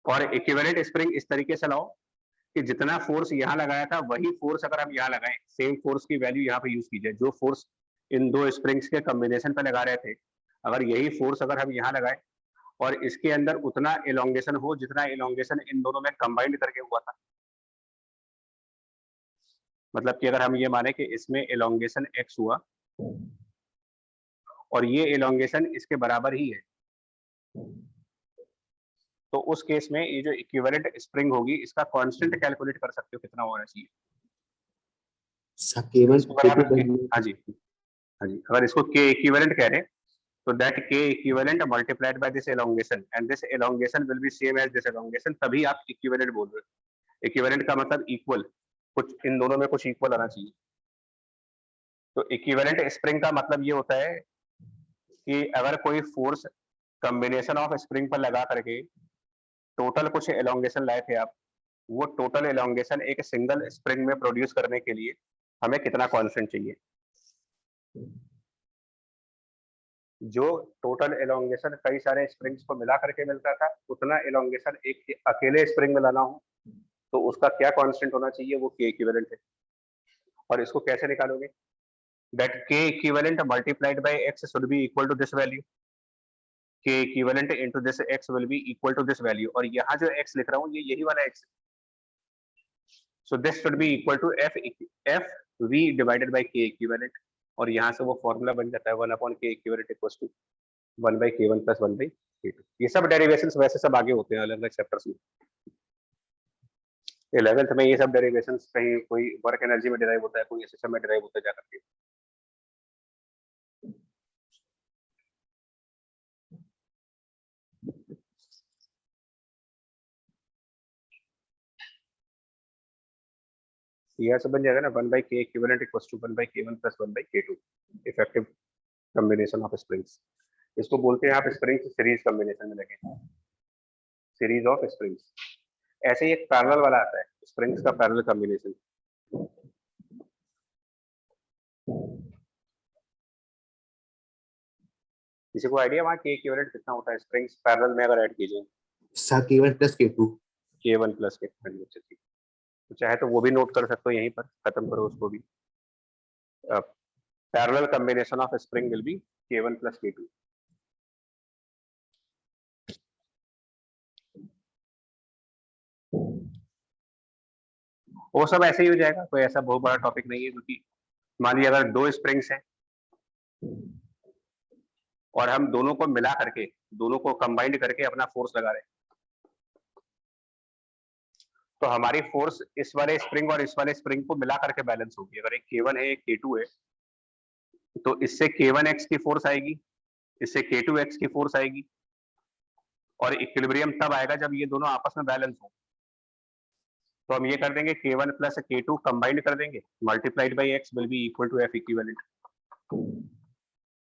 और इक्विवेलेंट स्प्रिंग इस तरीके से लाओ कि जितना फोर्स यहाँ लगाया था वही फोर्स अगर हम यहाँ लगाएं, सेम फोर्स की वैल्यू यहाँ पे यूज की जाए। जो फोर्स इन दो स्प्रिंग्स के कॉम्बिनेशन पे लगा रहे थे, अगर यही फोर्स अगर हम यहाँ लगाए और इसके अंदर उतना एलोंगेशन हो जितना एलोंगेशन इन दोनों में कंबाइंड करके हुआ था। मतलब कि अगर हम ये माने कि इसमें एलोंगेशन x हुआ और ये एलोंगेशन इसके बराबर ही है, तो उस केस में ये जो इक्विवेलेंट स्प्रिंग होगी इसका कांस्टेंट कैलकुलेट कर सकते हो कितना होना चाहिए। इसको अगर आप हाँ जी अगर इसको k इक्विवेलेंट कह रहे हैं तो that k equivalent multiplied by this elongation and this elongation will be same as this elongation, तभी आप इक्विवेलेंट बोल रहे हो। इक्विवेलेंट का मतलब इक्वल, कुछ इन दोनों में कुछ इक्वल आना चाहिए। तो इक्विवेलेंट स्प्रिंग का मतलब ये होता है कि अगर कोई फोर्स कॉम्बिनेशन ऑफ स्प्रिंग पर लगा करके टोटल कुछ एलोंगेशन लाए थे आप, वो टोटल एलोंगेशन एक सिंगल स्प्रिंग में प्रोड्यूस करने के लिए हमें कितना कांस्टेंट चाहिए। जो टोटल एलोंगेशन कई सारे स्प्रिंग्स को मिला करके मिलता था, उतना एलोंगेशन एक अकेले स्प्रिंग में लाना हो तो उसका क्या कांस्टेंट होना चाहिए, वो k इक्विवेलेंट है। और इसको कैसे निकालोगे? That k equivalent multiplied by x should be equal to this value, k equivalent into this x will be equal to this value, और यहाँ जो x लिख रहा हूँ ये यही वाला x, so this should be equal to f v divided by k equivalent, और यहाँ से वो फॉर्मूला बन जाता है 1/k equivalent equals to 1/k1 plus 1/k2। ये सब डेरिवेशंस वैसे सब आगे होते हैं अलग अलग चैप्टर्स में। 11th में ये सब डेरिवेशंस कहीं कोई वर्क एनर्जी में डिराइव होता है, कोई सिस्टम में डिराइव होता है जाकर के। यह सब बन जाएगा ना 1/k equivalent equals to 1/k1 plus 1/k2 effective combination of springs. इसको बोलते हैं आप स्प्रिंग्स सीरीज कॉम्बिनेशन में लगे, सीरीज ऑफ स्प्रिंग्स। ऐसे ही एक पैरेलल वाला आता है स्प्रिंग्स का पैरेलल कॉम्बिनेशन। किसी को आइडिया वहाँ k इक्विवेलेंट कितना होता है स्प्रिंग्स पैरेलल में अगर ऐड कीजिए? k1 plus k2 k1 plus k2। तो चाहे तो वो भी नोट कर सकते हो, यहीं पर खत्म करो उसको भी। Parallel combination of spring will be k1 plus k2। वो सब ऐसे ही हो जाएगा, कोई ऐसा बहुत बड़ा टॉपिक नहीं है, क्योंकि मान लीजिए अगर दो स्प्रिंग्स हैं और हम दोनों को मिला करके, दोनों को कंबाइंड करके अपना फोर्स लगा रहे हैं, तो हमारी फोर्स इस वाले स्प्रिंग और इस वाले स्प्रिंग को मिला करके बैलेंस होगी। अगर एक k1 है एक k2 है, तो इससे k1x की फोर्स आएगी, इससे k2x की फोर्स आएगी, और इक्विलिब्रियम तब आएगा जब ये दोनों आपस में बैलेंस हो। तो हम ये कर देंगे k1 प्लस k2 कंबाइंड कर देंगे, multiplied by x will be equal to f equivalent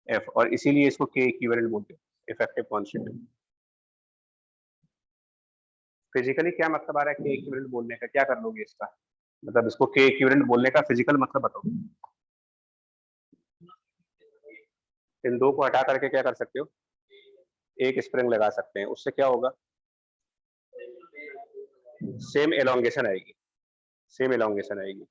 f, और इसीलिए इसको k इक्विवेलेंट बोलते हैं, इफेक्टिव कांस्टेंट। फिजिकली क्या मतलब आ रहा है k इक्विवेलेंट बोलने का, क्या कर लोगे इसका मतलब? इसको k इक्विवेलेंट बोलने का फिजिकल मतलब बताओ। इन दो को हटा करके क्या कर सकते हो, एक स्प्रिंग लगा सकते हैं, उससे क्या होगा, सेम एलोंगेशन आएगी, सेम एलोंगेशन आएगी।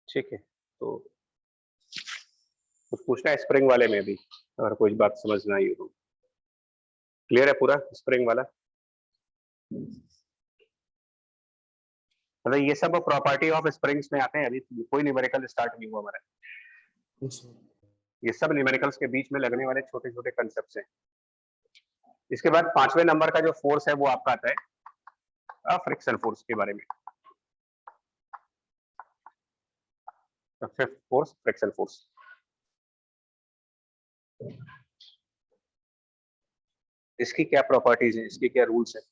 ठीक है, तो कुछ पूछना है स्प्रिंग वाले में भी, अगर कोई बात समझ ना आई हो। क्लियर है पूरा स्प्रिंग वाला? मतलब ये सब प्रॉपर्टी ऑफ स्प्रिंग्स में आते हैं, अभी कोई न्यूमेरिकल स्टार्ट नहीं हुआ हमारा। ये सब न्यूमेरिकल्स के बीच में लगने वाले छोटे छोटे कंसेप्ट्स हैं। इसके बाद 5वें नंबर का जो फोर्स है वो आपका आता है फ्रिक्शन फोर्स के बारे में। Fifth force friction force. इसकी क्या प्रॉपर्टीज है, इसकी क्या रूल्स है?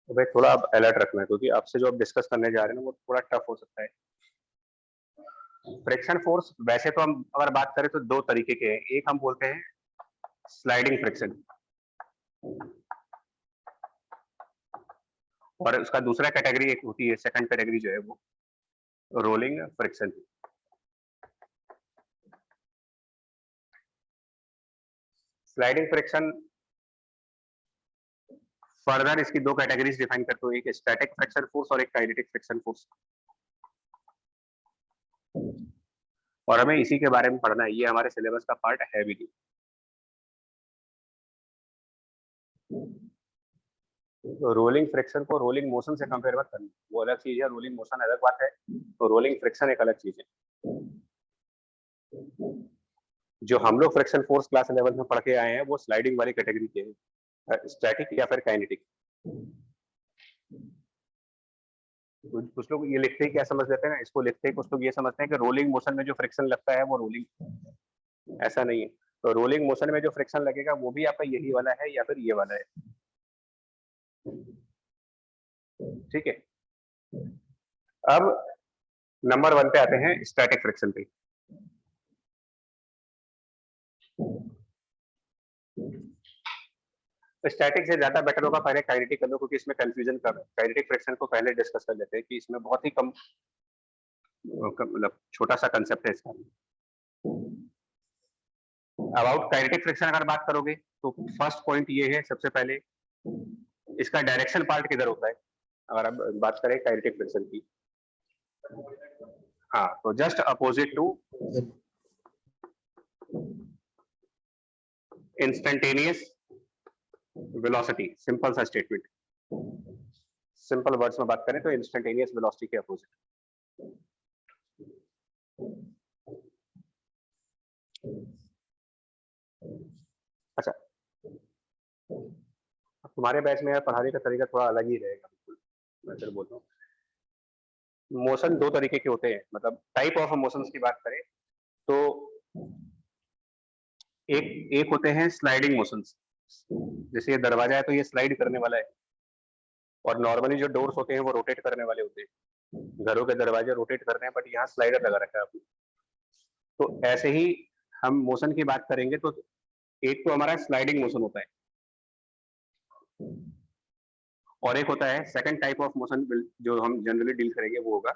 तो भाई थोड़ा आप अलर्ट रखना है, क्योंकि आपसे जो आप डिस्कस करने जा रहे हैं ना वो थोड़ा टफ हो सकता है। फ्रिक्शन फोर्स वैसे तो हम अगर बात करें तो दो तरीके के हैं। एक हम बोलते हैं स्लाइडिंग फ्रिक्शन, और उसका दूसरा कैटेगरी एक होती है, सेकंड कैटेगरी जो है वो rolling friction. Sliding friction further इसकी दो कैटेगरीज डिफाइन करते हुए, एक स्टैटिक फ्रिक्शन फोर्स और एक काइनेटिक फ्रिक्शन फोर्स, और हमें इसी के बारे में पढ़ना है, ये हमारे सिलेबस का पार्ट है भी नहीं। तो रोलिंग फ्रिक्शन को रोलिंग मोशन से कंपेयर मत करना, वो अलग चीज है, रोलिंग मोशन अलग बात है, तो रोलिंग फ्रिक्शन एक अलग चीज है। जो हम लोग फ्रिक्शन फोर्स क्लास 11 में पढ़ के आए हैं वो स्लाइडिंग वाली कैटेगरी के हैं, स्टैटिक या फिर काइनेटिक। कुछ लोग ये लिखते ही क्या समझ लेते हैं ना, इसको लिखते ही कुछ लोग ये समझते हैं कि रोलिंग मोशन में जो फ्रिक्शन लगता है वो रोलिंग, ऐसा नहीं है। तो रोलिंग मोशन में जो फ्रिक्शन लगेगा वो भी आपका यही वाला है या फिर ये वाला है, ठीक है। अब नंबर 1 पे आते हैं, स्टैटिक फ्रिक्शन पे। स्टैटिक से ज्यादा बेटर होगा पहले काइनेटिक कर लो, क्योंकि इसमें कंफ्यूजन कर, काइनेटिक फ्रिक्शन को पहले डिस्कस कर लेते हैं कि इसमें बहुत ही कम मतलब छोटा सा कंसेप्ट है इसका। अबाउट काइनेटिक फ्रिक्शन अगर बात करोगे तो फर्स्ट पॉइंट ये है सबसे पहले, इसका डायरेक्शन पार्ट किधर होता है। अगर आप बात करें काइनेटिक फ्रिक्शन की, हाँ, तो just opposite to instantaneous velocity, simple सा स्टेटमेंट, सिंपल वर्ड्स में बात करें तो इंस्टेंटेनियस वेलोसिटी के अपोजिट। अच्छा, तुम्हारे बैच में पढ़ाने का तरीका थोड़ा अलग ही रहेगा, बिल्कुल मैं फिर बोलता हूँ। मोशन दो तरीके के होते हैं, मतलब टाइप ऑफ मोशंस की बात करें तो एक होते हैं स्लाइडिंग मोशंस, जैसे ये दरवाजा है तो ये स्लाइड करने वाला है, और नॉर्मली जो डोर्स होते हैं वो रोटेट करने वाले होते हैं। घरों के दरवाजे रोटेट कर रहे हैं बट यहाँ स्लाइडर लगा रखा है आपने। तो ऐसे ही हम मोशन की बात करेंगे तो एक तो हमारा स्लाइडिंग मोशन होता है, और एक होता है सेकंड टाइप ऑफ मोशन जो हम जनरली डील करेंगे, वो होगा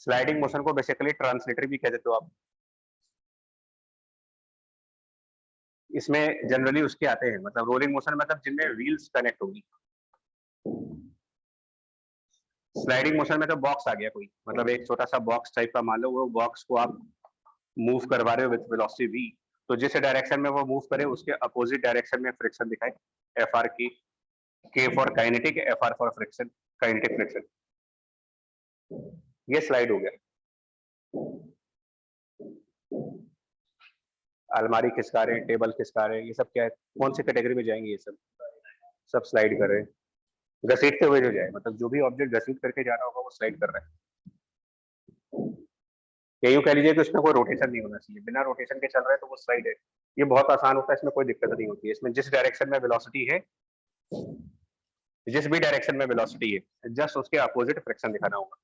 स्लाइडिंग मोशन को बेसिकली ट्रांसलेटर भी कह देते हो आप। इसमें जनरली उसके आते हैं, मतलब रोलिंग मोशन मतलब जिनमें व्हील्स कनेक्ट होगी। स्लाइडिंग मोशन में तो बॉक्स आ गया कोई, मतलब एक छोटा सा बॉक्स टाइप का मान लो, वो बॉक्स को आप मूव करवा रहे हो विद वेलोसिटी v, तो जिस डायरेक्शन में वो मूव करे उसके अपोजिट डायरेक्शन में फ्रिक्शन दिखाए, एफ आर की, के for kinetic, F R for friction, kinetic friction. ये स्लाइड हो गया। अलमारी खिसका रहे हैं, टेबल खिसका रहे हैं, ये सब क्या है, कौन सी कैटेगरी में जाएंगे, ये सब स्लाइड कर रहे हैं, घसीटते हुए जो जाए, मतलब जो भी ऑब्जेक्ट घसीट करके जा रहा होगा वो स्लाइड कर रहा है। या यूं कह लीजिए कि उसमें कोई रोटेशन नहीं होना चाहिए, बिना रोटेशन के चल रहा है तो वो स्लाइड है। ये बहुत आसान होता है, इसमें कोई दिक्कत नहीं होती है। इसमें जिस डायरेक्शन में वेलोसिटी है, जिस भी डायरेक्शन में वेलोसिटी है, जस्ट उसके अपोजिट फ्रिक्शन दिखाना होगा।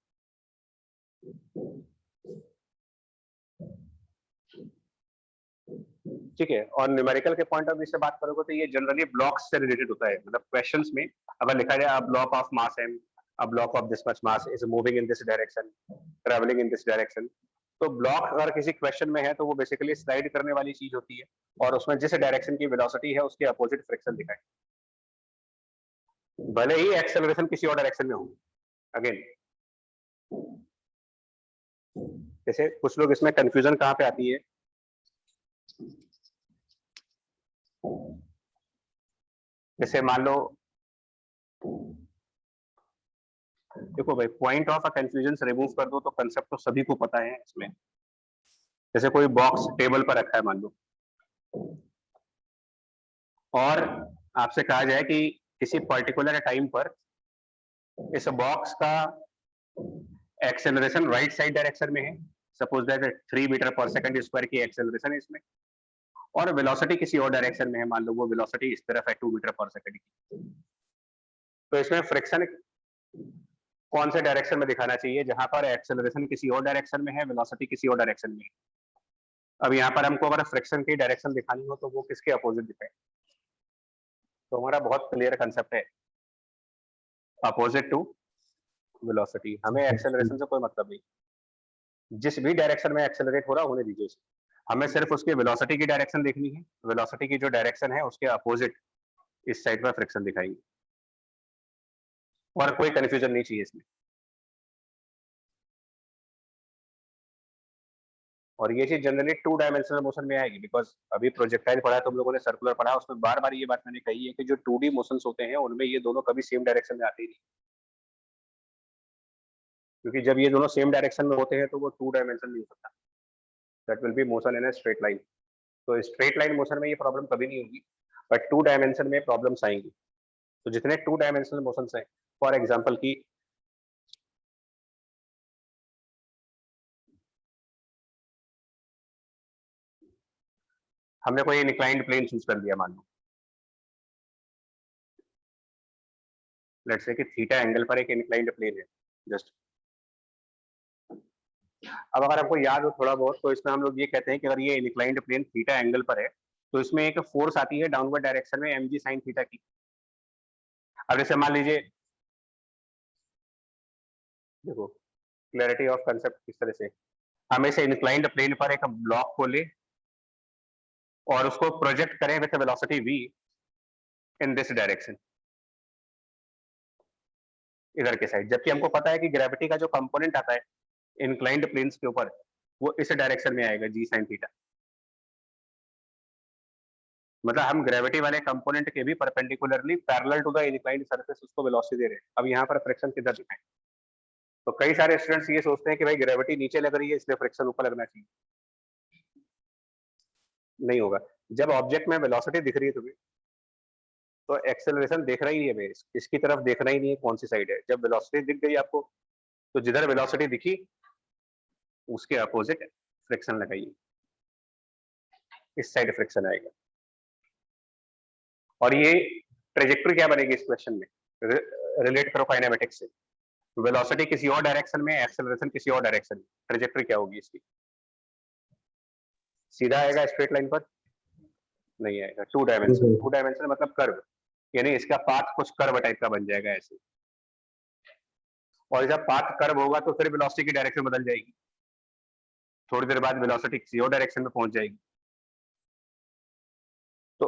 ठीक है, और न्यूमेरिकल के पॉइंट ऑफ व्यू से बात करोगे तो ये जनरली ब्लॉक्स से रिलेटेड होता है, मतलब क्वेश्चंस में अगर लिखा जाए a block of mass m, a block of this much mass is moving in this direction, traveling in this direction, तो ब्लॉक अगर किसी क्वेश्चन में है तो वो बेसिकली स्लाइड करने वाली चीज होती है, और उसमें जिस डायरेक्शन की वेलोसिटी है उसके अपोजिट फ्रिक्शन दिखाए, भले ही एक्सेलरेशन किसी और डायरेक्शन में हो। अगेन जैसे कुछ लोग इसमें कंफ्यूजन कहाँ पे आती है, जैसे मान लो, देखो भाई, पॉइंट ऑफ अ कंफ्यूजन से रिमूव कर दो तो कंसेप्ट तो सभी को पता है इसमें। जैसे कोई बॉक्स टेबल पर रखा है मान लो, और आपसे कहा जाए कि किसी पर्टिकुलर टाइम पर इस बॉक्स का एक्सेलरेशन राइट साइड डायरेक्शन में है, सपोज दैट 3 मीटर पर सेकंड स्क्वायर की एक्सेलरेशन है इसमें, और वेलोसिटी किसी और डायरेक्शन में है, मान लो वो वेलोसिटी इस तरफ है 2 मीटर पर सेकंड की। तो इसमें फ्रिक्शन कौन से डायरेक्शन में दिखाना चाहिए, जहां पर एक्सेलरेशन किसी और डायरेक्शन में है, वेलोसिटी किसी और डायरेक्शन में है। अब यहाँ पर हमको अगर फ्रिक्शन की डायरेक्शन दिखानी हो तो वो किसके अपोजिट दिखाए, तो हमारा बहुत क्लियर कंसेप्ट है, अपोजिट टू वेलोसिटी। हमें एक्सेलरेशन से कोई मतलब नहीं, जिस भी डायरेक्शन में एक्सेलरेट हो रहा होने दीजिए उसे, हमें सिर्फ उसके वेलोसिटी की डायरेक्शन देखनी है, वेलोसिटी की जो डायरेक्शन है उसके अपोजिट इस साइड पर फ्रिक्शन दिखाएंगे, और कोई कंफ्यूजन नहीं चाहिए इसमें। और ये चीज जनरली 2 डायमेंशनल मोशन में आएगी, बिकॉज अभी प्रोजेक्टाइल पढ़ा है तुम लोगों ने, सर्कुलर पढ़ा, उसमें बार बार ये बात मैंने कही है कि जो 2D मोशंस होते हैं उनमें ये दोनों कभी सेम डायरेक्शन में आते ही नहीं, क्योंकि जब ये दोनों सेम डायरेक्शन में होते हैं तो वो 2 डायमेंशन नहीं हो सकता, that will be motion in a straight line. तो स्ट्रेट लाइन मोशन में ये प्रॉब्लम कभी नहीं होगी, बट 2 डायमेंशन में प्रॉब्लम्स आएंगी। तो जितने 2 डायमेंशनल मोशंस हैं, फॉर एग्जांपल की हमने कोई इंक्लाइंड प्लेन चूज कर लिया, मान लो लेट्स से कि थीटा एंगल पर एक इंक्लाइंड प्लेन है जस्ट। अब अगर आपको याद हो थोड़ा बहुत, तो इसमें हम लोग ये कहते हैं कि अगर ये इंक्लाइंड प्लेन थीटा एंगल पर है तो इसमें एक फोर्स आती है डाउनवर्ड डायरेक्शन में mg sin थीटा की। अब जैसे मान लीजिए, देखो क्लैरिटी ऑफ कंसेप्ट किस तरह से, हम इसे इंक्लाइंड प्लेन पर एक ब्लॉक को ले और उसको प्रोजेक्ट करें with velocity v in this direction, इधर के साइड, जबकि हमको पता है कि ग्रेविटी का जो कंपोनेंट आता है इंक्लाइंड प्लेन्स के ऊपर वो इस डायरेक्शन में आएगा, g sin थीटा। मतलब हम ग्रेविटी वाले कंपोनेंट के भी perpendicularly parallel to the inclined surface उसको वेलोसिटी दे रहे हैं। अब यहाँ पर फ्रिक्शन किधर दिखाएं? तो कई सारे स्टूडेंट्स ये सोचते हैं कि भाई ग्रेविटी नीचे लग रही है इसलिए फ्रिक्शन ऊपर लगना चाहिए, नहीं होगा। जब ऑब्जेक्ट में वेलोसिटी दिख रही है तुम्हें, तो एक्सेलरेशन देख रहा ही नहीं है, मैं इसकी तरफ देखना ही नहीं है कौन सी साइड है। जब वेलोसिटी दिख गई आपको, तो जिधर वेलोसिटी दिखी उसके अपोजिट फ्रिक्शन लगाइए, इस साइड फ्रिक्शन आएगा। और ये ट्रेजेक्टरी क्या बनेगी इस क्वेश्चन में, रिलेट करो काइनेमेटिक्स से। वेलोसिटी किसी और डायरेक्शन में, एक्सेलरेशन किसी और डायरेक्शन में, ट्रेजेक्टरी क्या होगी इसकी? सीधा आएगा स्ट्रेट लाइन पर? नहीं आएगा, 2 डायमेंशन। 2 डायमेंशन मतलब कर्व, यानी इसका पाथ कुछ कर्व टाइप का बन जाएगा ऐसे। और जब पाथ कर्व होगा तो फिर वेलोसिटी की डायरेक्शन बदल जाएगी, थोड़ी देर बाद वेलोसिटी किसी और डायरेक्शन में पहुंच जाएगी। तो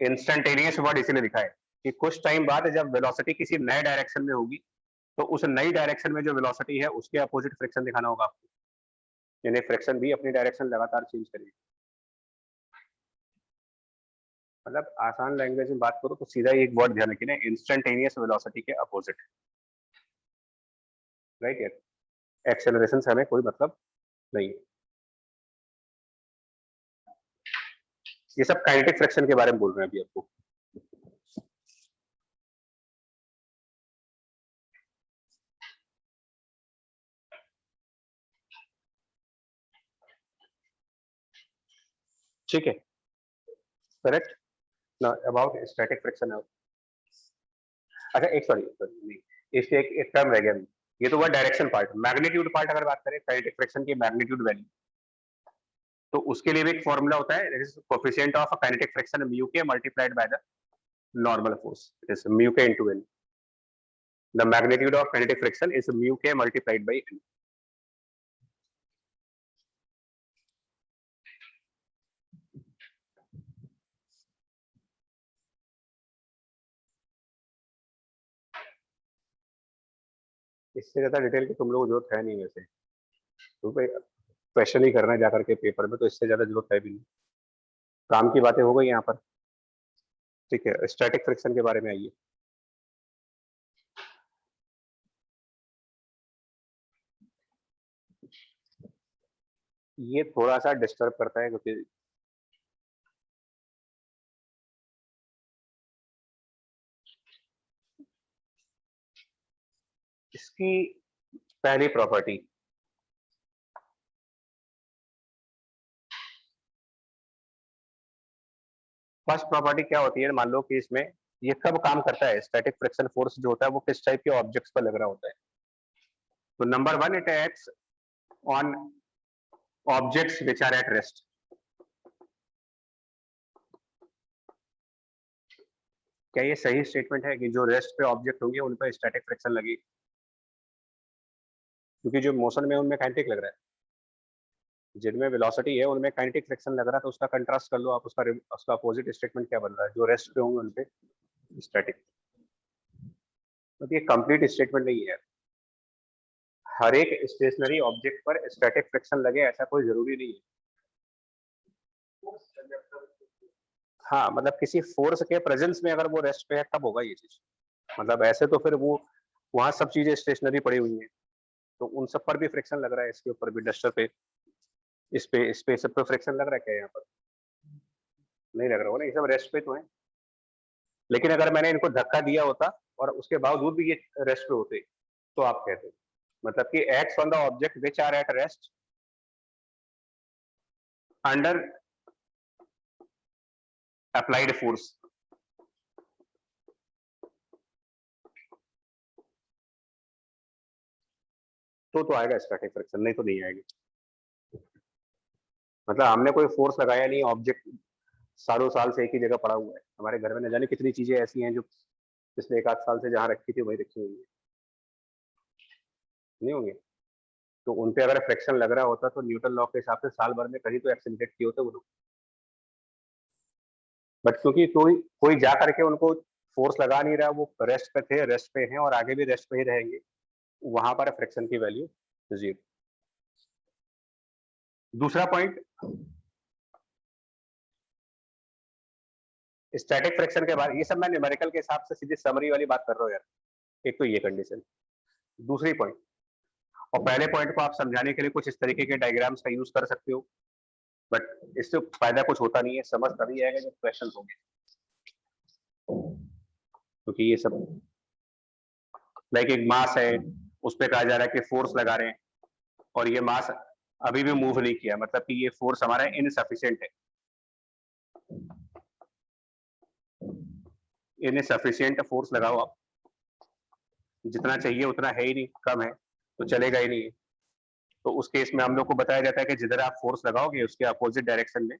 इंस्टेंटेनियस वर्ड इसीलिए लिखा है कि कुछ टाइम बाद जब वेलोसिटी किसी नए डायरेक्शन में होगी, तो उस नई डायरेक्शन में जो वेलोसिटी है उसके अपोजिट फ्रिक्शन दिखाना होगा आपको, यानी फ्रिक्शन भी अपनी डायरेक्शन लगातार चेंज करेगी। मतलब आसान लैंग्वेज में बात करो तो सीधा एक वर्ड ध्यान रखिए ना, इंस्टेंटेनियस वेलोसिटी के अपोजिट, राइट यार। एक्सेलरेशन से हमें कोई मतलब नहीं है। ये सब काइनेटिक फ्रिक्शन के बारे में बोल रहे हैं अभी आपको। ठीक है, करेक्ट ना अबाउट स्टैटिक फ्रिक्शन। अच्छा एक सॉरी नहीं, इससे एक टर्म रह गया, ये तो हुआ डायरेक्शन पार्ट। मैग्नीट्यूड पार्ट अगर बात करें काइनेटिक फ्रिक्शन की, मैग्नीट्यूड वैल्यू, तो उसके लिए भी एक फॉर्मूला होता है, coefficient of kinetic friction mu k multiplied by the normal force, it is mu k into N. The magnitude of kinetic friction is mu k multiplied by N. इससे ज्यादा detail की तुम लोग जरूरत है नहीं, वैसे तो क्वेश्चन ही करना है जाकर के पेपर में, तो इससे ज्यादा जरूरत है भी नहीं। काम की बातें हो गई यहाँ पर, ठीक है। स्टैटिक फ्रिक्शन के बारे में आइए। ये थोड़ा सा डिस्टर्ब करता है क्योंकि इसकी पहली प्रॉपर्टी, फर्स्ट प्रॉपर्टी क्या होती है, मान लो कि इसमें ये कब काम करता है, स्टैटिक फ्रिक्शन फोर्स जो होता है वो किस टाइप के ऑब्जेक्ट्स पर लग रहा होता है। तो number 1, it acts on objects which are at rest. क्या ये सही स्टेटमेंट है कि जो रेस्ट पे ऑब्जेक्ट होंगे उन पर स्टैटिक फ्रिक्शन लगेगी? क्योंकि जो मोशन में उनमें काइनेटिक लग रहा है, जिनमें वेलोसिटी है उनमें काइनेटिक फ्रिक्शन लग रहा है, तो उसका कंट्रास्ट कर लो आप, उसका अपोजिट स्टेटमेंट क्या बन रहा है? जो रेस्ट पे होंगे उन पे स्टैटिक। तो ये कंप्लीट स्टेटमेंट नहीं है। हर एक स्टेशनरी ऑब्जेक्ट पर स्टैटिक फ्रिक्शन लगे ऐसा कोई जरूरी नहीं है। हाँ, मतलब किसी फोर्स के प्रेजेंस में अगर वो रेस्ट पे है तब होगा ये चीज। मतलब ऐसे तो फिर वो वहां सब चीजें स्टेशनरी पड़ी हुई हैं, तो उन सब पर भी फ्रिक्शन लग रहा है, इसके ऊपर भी, डस्टर पे, इस पे सब पे फ्रिक्शन लग रहा है क्या यहाँ पर? नहीं लग रहा होगा ना, ये सब रेस्ट पे तो है। लेकिन अगर मैंने इनको धक्का दिया होता और उसके बावजूद भी ये रेस्ट पे होते तो आप कहते, मतलब कि acts on the object which are at rest under applied force. तो आएगा स्टैटिक फ्रिक्शन, नहीं तो नहीं आएगी। मतलब हमने कोई फोर्स लगाया नहीं, ऑब्जेक्ट सालों साल से एक ही जगह पड़ा हुआ है। हमारे घर में न जाने कितनी चीजें ऐसी हैं जो पिछले 1 आध साल से जहां रखी थी वही रखी हुई है, नहीं होंगे? तो उन पे अगर फ्रिक्शन लग रहा होता तो न्यूटन लॉ के हिसाब से साल भर में कहीं तो एक्सीलरेट किए होते वो लोग। बट क्योंकि कोई कोई जा करके उनको फोर्स लगा नहीं रहा, वो रेस्ट पे थे, रेस्ट पे हैं और आगे भी रेस्ट पे ही रहेंगे, वहां पर फ्रिक्शन की वैल्यू 0। दूसरा पॉइंट, स्टैटिक फ्रिक्शन के बाद, ये सब मैं न्यूमेरिकल के हिसाब से सीधी समरी वाली बात कर रहा हूँ यार। एक तो ये कंडीशन, दूसरी पॉइंट, और पहले पॉइंट को आप समझाने के लिए कुछ इस तरीके के डायग्राम्स का यूज कर सकते हो, बट इससे फायदा कुछ होता नहीं है, समझ तभी आएगा जब क्वेश्चन होंगे। क्योंकि ये सब लाइक एक मास है, उस पर कहा जा रहा है कि फोर्स लगा रहे हैं और ये मास अभी भी मूव नहीं किया, मतलब कि ये फोर्स हमारा इनसफिशिएंट है। इनसफिशिएंट फोर्स लगाओ आप, जितना चाहिए उतना है ही नहीं, कम है तो चलेगा ही नहीं। तो उस केस में हम लोग को बताया जाता है कि जिधर आप फोर्स लगाओगे उसके अपोजिट डायरेक्शन में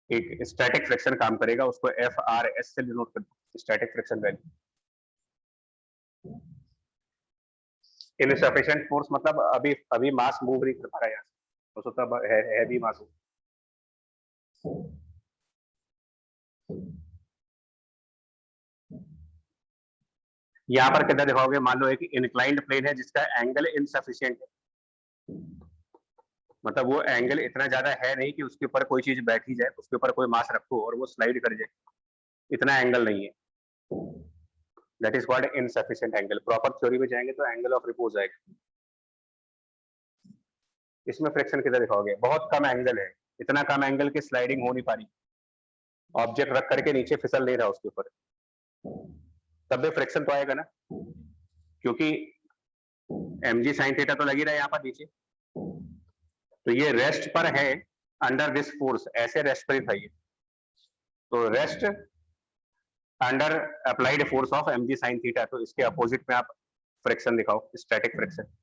एक स्टैटिक फ्रिक्शन काम करेगा, उसको FRS से डिनोट कर दो, static friction value. Insufficient force मतलब अभी मास मूव नहीं कर पा रहा है, हो सकता है हैवी मास हो। यहाँ पर कितना दिखाओगे? मान लो एक इंक्लाइंड प्लेन है जिसका एंगल इनसफिशिएंट है, मतलब वो एंगल इतना ज्यादा है नहीं कि उसके ऊपर कोई चीज बैठी जाए, उसके ऊपर कोई मास रखो और वो स्लाइड कर जाए, इतना एंगल नहीं है। That is called insufficient angle. Proper theory में जाएंगे तो एंगल ऑफ रिपोज आएगा। इसमें फ्रिक्शन कितना दिखाओगे? बहुत कम एंगल है, इतना कम एंगल की स्लाइडिंग हो नहीं पा रही, ऑब्जेक्ट रख करके नीचे फिसल नहीं रहा उसके ऊपर, तब भी फ्रिक्शन तो आएगा ना, क्योंकि mg sin थीटा तो लगी रहा है यहाँ पर नीचे, तो ये रेस्ट पर है अंडर दिस फोर्स, ऐसे रेस्ट पर ही था ये, तो rest under applied force of mg sin theta, तो इसके अपोजिट में आप फ्रिक्शन दिखाओ, स्टैटिक फ्रिक्शन।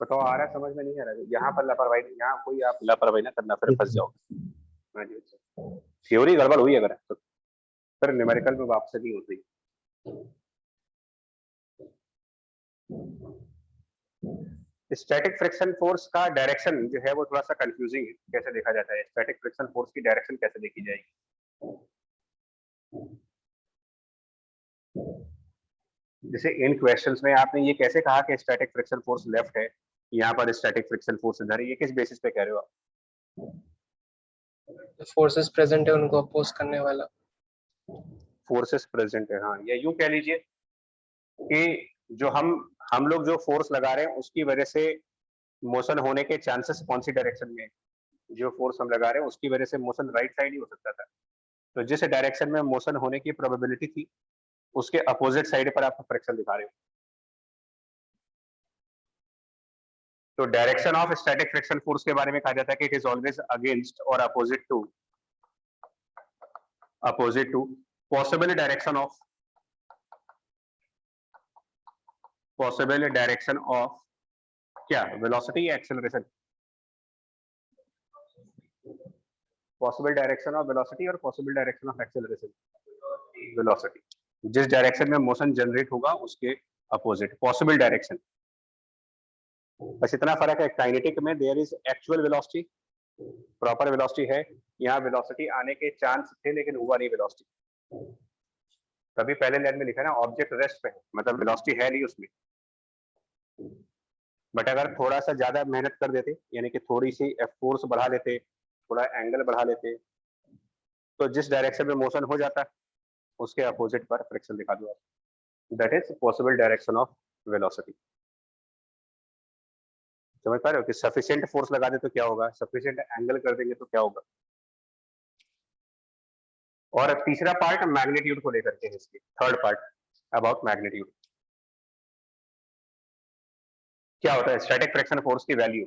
बताओ आ रहा है समझ में? नहीं आ रहा है? यहाँ पर लापरवाही, यहाँ कोई आप लापरवाही ना करना, फिर फंस जाओगे। हाँ जी, थ्योरी गड़बड़ हुई अगर तो फिर न्यूमेरिकल में वापस नहीं होती। स्टैटिक फ्रिक्शन फोर्स का डायरेक्शन जो है वो थोड़ा सा कंफ्यूजिंग है, कैसे देखा जाता है? स्टैटिक फ्रिक्शन फोर्स की डायरेक्शन कैसे देखी जाएगी? जैसे इन क्वेश्चंस में आपने ये कैसे कहा कि स्टैटिक फ्रिक्शन फोर्स लेफ्ट है, यहाँ पर स्टैटिक फ्रिक्शन फोर्स इधर है, ये किस बेसिस पे कह रहे हो आप? फोर्सेस प्रेजेंट है उनको अपोज करने वाला। फोर्सेस प्रेजेंट है, हाँ, या यूं कह लीजिए कि जो हम लोग जो फोर्स लगा रहे हैं उसकी वजह से मोशन होने के चांसेस कौन सी डायरेक्शन में है? जो फोर्स हम लगा रहे हैं उसकी वजह से मोशन राइट साइड ही हो सकता था, तो जिस डायरेक्शन में मोशन होने की प्रोबेबिलिटी थी उसके अपोजिट साइड पर आप फ्रिक्शन दिखा रहे हो। तो direction of static friction force के बारे में कहा जाता है कि इट इज ऑलवेज अगेंस्ट और opposite to possible direction of possible direction of क्या, वेलोसिटी या acceleration? Possible direction of velocity और possible direction of acceleration? Velocity, जिस डायरेक्शन में मोशन जनरेट होगा उसके अपोजिट पॉसिबल डायरेक्शन। बस इतना फर्क है, काइनेटिक में there is actual velocity, proper velocity है, यहाँ वेलोसिटी आने के चांस थे लेकिन हुआ नहीं वेलोसिटी। तभी पहले लाइन में लिखा है ना, ऑब्जेक्ट रेस्ट पे है, मतलब वेलोसिटी है नहीं उसमें। बट अगर थोड़ा सा ज्यादा मेहनत कर देते, यानी कि थोड़ी सी फोर्स बढ़ा लेते, थोड़ा एंगल बढ़ा लेते, तो जिस डायरेक्शन में मोशन हो जाता उसके अपोजिट पर फ्रिक्शन दिखा दो आप, that is possible direction of velocity. समझ पा रहे हो कि सफिशिएंट फोर्स लगा दे तो क्या होगा, सफिशिएंट एंगल कर देंगे तो क्या होगा। और तीसरा पार्ट मैग्नीट्यूड को लेकर के है इसकी, थर्ड पार्ट अबाउट मैग्नीट्यूड। क्या होता है स्टैटिक फ्रिक्शन फोर्स की वैल्यू।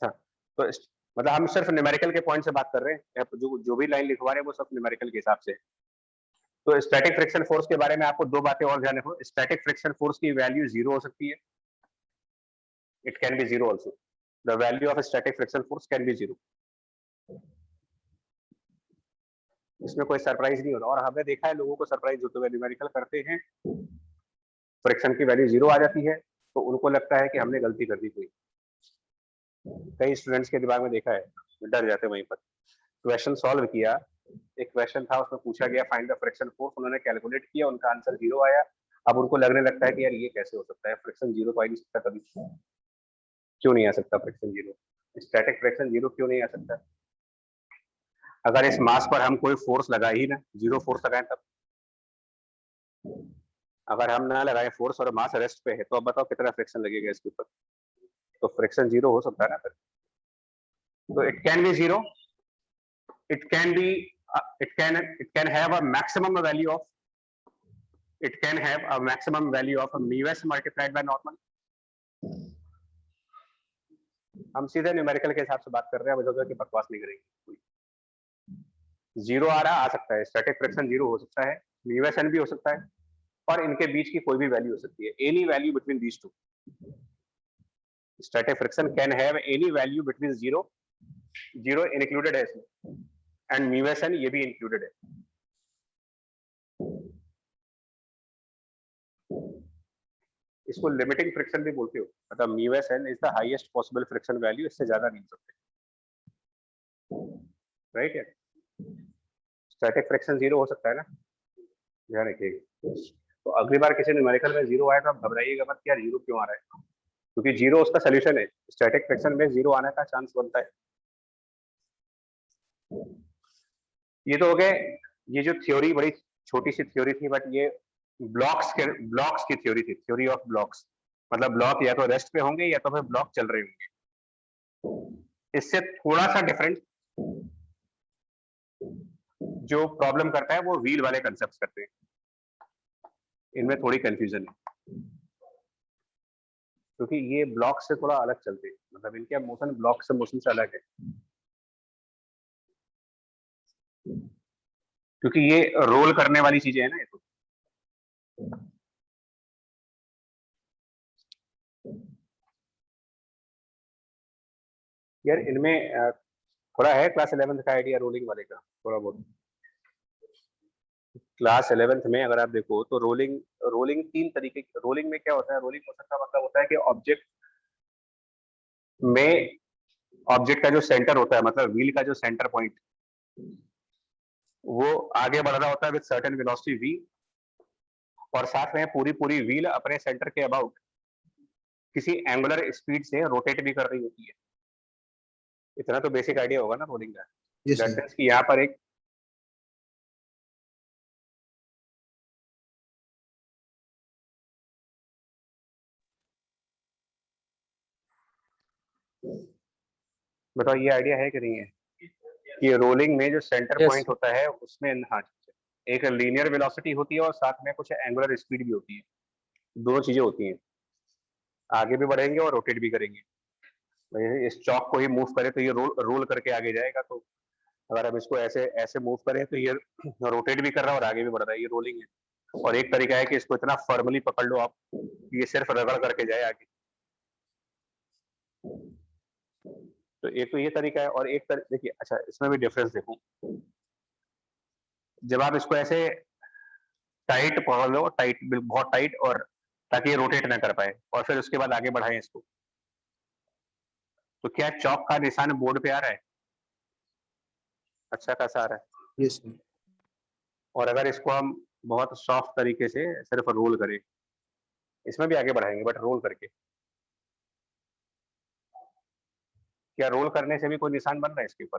हाँ, तो मतलब हम सिर्फ न्यूमेरिकल के पॉइंट से बात कर रहे हैं, जो भी लाइन लिखवा रहे हैं वो सब न्यूमेरिकल के हिसाब से। तो स्टैटिक फ्रिक्शन फोर्स के बारे में आपको दो बातें और ध्यान रखो। स्टैटिक फ्रिक्शन फोर्स की वैल्यू 0 हो सकती है, it can be 0 also, the value of static friction force can be 0। इसमें कोई सरप्राइज नहीं होता, और हमने देखा है लोगों को सरप्राइज होते हुए, न्यूमेरिकल करते हैं फ्रिक्शन की वैल्यू 0 आ जाती है तो उनको लगता है कि हमने गलती कर दी कोई। कई स्टूडेंट्स के दिमाग में देखा है, डर जाते वहीं पर। क्वेश्चन सॉल्व किया, एक क्वेश्चन था उसमें पूछा गया फाइंड द फ्रिक्शन फोर्स, उन्होंने कैलकुलेट किया, उनका आंसर 0 आया। अब उनको लगने लगता है कि यार ये कैसे हो सकता है, फ्रिक्शन 0 तो आ नहीं सकता कभी। क्यों नहीं आ सकता फ्रिक्शन 0, स्टैटिक फ्रिक्शन 0 क्यों नहीं आ सकता? अगर इस मास पर हम कोई फोर्स लगाए ही ना, 0 फोर्स लगाएं तब। अगर हम ना लगाए फोर्स और मास रेस्ट पे है तो अब बताओ कितना फ्रिक्शन लगेगा इसके ऊपर, तो फ्रिक्शन 0 हो सकता है ना फिर। तो it can be 0, it can be it can have a maximum value of mu s multiplied by normal। हम सीधे न्यूमेरिकल के हिसाब से बात कर रहे हैं, वजह की बकवास नहीं करेंगे। 0 आ रहा, आ सकता है, स्टैटिक फ्रिक्शन 0 हो सकता है, mu s n भी हो सकता है, और इनके बीच की कोई भी वैल्यू हो सकती है, any value between these two. Static friction can have any value between 0 included है इसमें, एंड mu s n ये भी इंक्लूडेड है। इसको लिमिटिंग फ्रिक्शन भी बोलते हो, मतलब mu s n is the highest possible friction value, इससे ज्यादा नहीं हो सकते, राइट है। स्टैटिक फ्रिक्शन 0 हो सकता है ना, ध्यान रखिएगा। तो अगली बार किसी न्यूमेरिकल में 0 आए तो आप घबराइएगा मत, यार 0 क्यों आ रहा है, क्योंकि 0 उसका सोल्यूशन है। स्टैटिक फ्रिक्शन में 0 आने का चांस बनता है। ये तो हो गए, ये जो थ्योरी बड़ी छोटी सी थ्योरी थी, बट ये ब्लॉक्स की थ्योरी थी, थ्योरी ऑफ ब्लॉक्स। मतलब ब्लॉक या तो रेस्ट पे होंगे या तो फिर ब्लॉक चल रहे होंगे। इससे थोड़ा सा डिफरेंट जो प्रॉब्लम करता है वो व्हील वाले कंसेप्ट करते हैं, इनमें थोड़ी कंफ्यूजन है, क्योंकि ये ब्लॉक से थोड़ा अलग चलते हैं, मतलब इनके मोशन ब्लॉक से मोशन से अलग है, क्योंकि ये रोल करने वाली चीजें है ना ये तो। यार इनमें थोड़ा है क्लास 11th का आइडिया रोलिंग वाले का, थोड़ा बहुत। क्लास 11th में अगर आप देखो तो रोलिंग 3 तरीके की। रोलिंग में क्या होता है, रोलिंग मोशन का मतलब होता है कि ऑब्जेक्ट का जो सेंटर होता है, मतलब व्हील का जो सेंटर पॉइंट, वो आगे बढ़ रहा होता है विद सर्टेन वेलोसिटी v, और साथ में पूरी व्हील अपने सेंटर के अबाउट किसी एंगुलर स्पीड से रोटेट भी कर रही होती है। इतना तो बेसिक आइडिया होगा ना रोलिंग का। Yes, that sir. मींस कि यहाँ पर एक बताओ ये आइडिया है कि नहीं है कि रोलिंग में जो सेंटर Yes. पॉइंट होता है उसमें, हाँ, एक लीनियर वेलोसिटी होती है और साथ में कुछ एंगुलर स्पीड भी होती है, दोनों चीजें होती हैं। आगे भी बढ़ेंगे और रोटेट भी करेंगे। इस चौक को ही मूव करे तो ये रोल करके आगे जाएगा, तो अगर हम इसको ऐसे ऐसे मूव करें तो ये रोटेट भी कर रहा है और आगे भी बढ़ रहा है, ये रोलिंग है। और एक तरीका है कि इसको इतना फर्मली पकड़ लो आप, ये सिर्फ रगड़ करके जाए आगे। तो एक तो ये तरीका है, और एक देखिए, अच्छा इसमें भी डिफरेंस देखो, जब आप इसको ऐसे टाइट पकड़ लो, टाइट, बहुत टाइट, और ताकि ये रोटेट ना कर पाए, और फिर उसके बाद आगे बढ़ाएं इसको, तो क्या चौक का निशान बोर्ड पे आ रहा है? अच्छा खासा आ रहा है। Yes, sir. और अगर इसको हम बहुत सॉफ्ट तरीके से सिर्फ रोल करें, इसमें भी आगे बढ़ाएंगे बट रोल करके, क्या रोल करने से भी कोई निशान बन रहा है इसके ऊपर?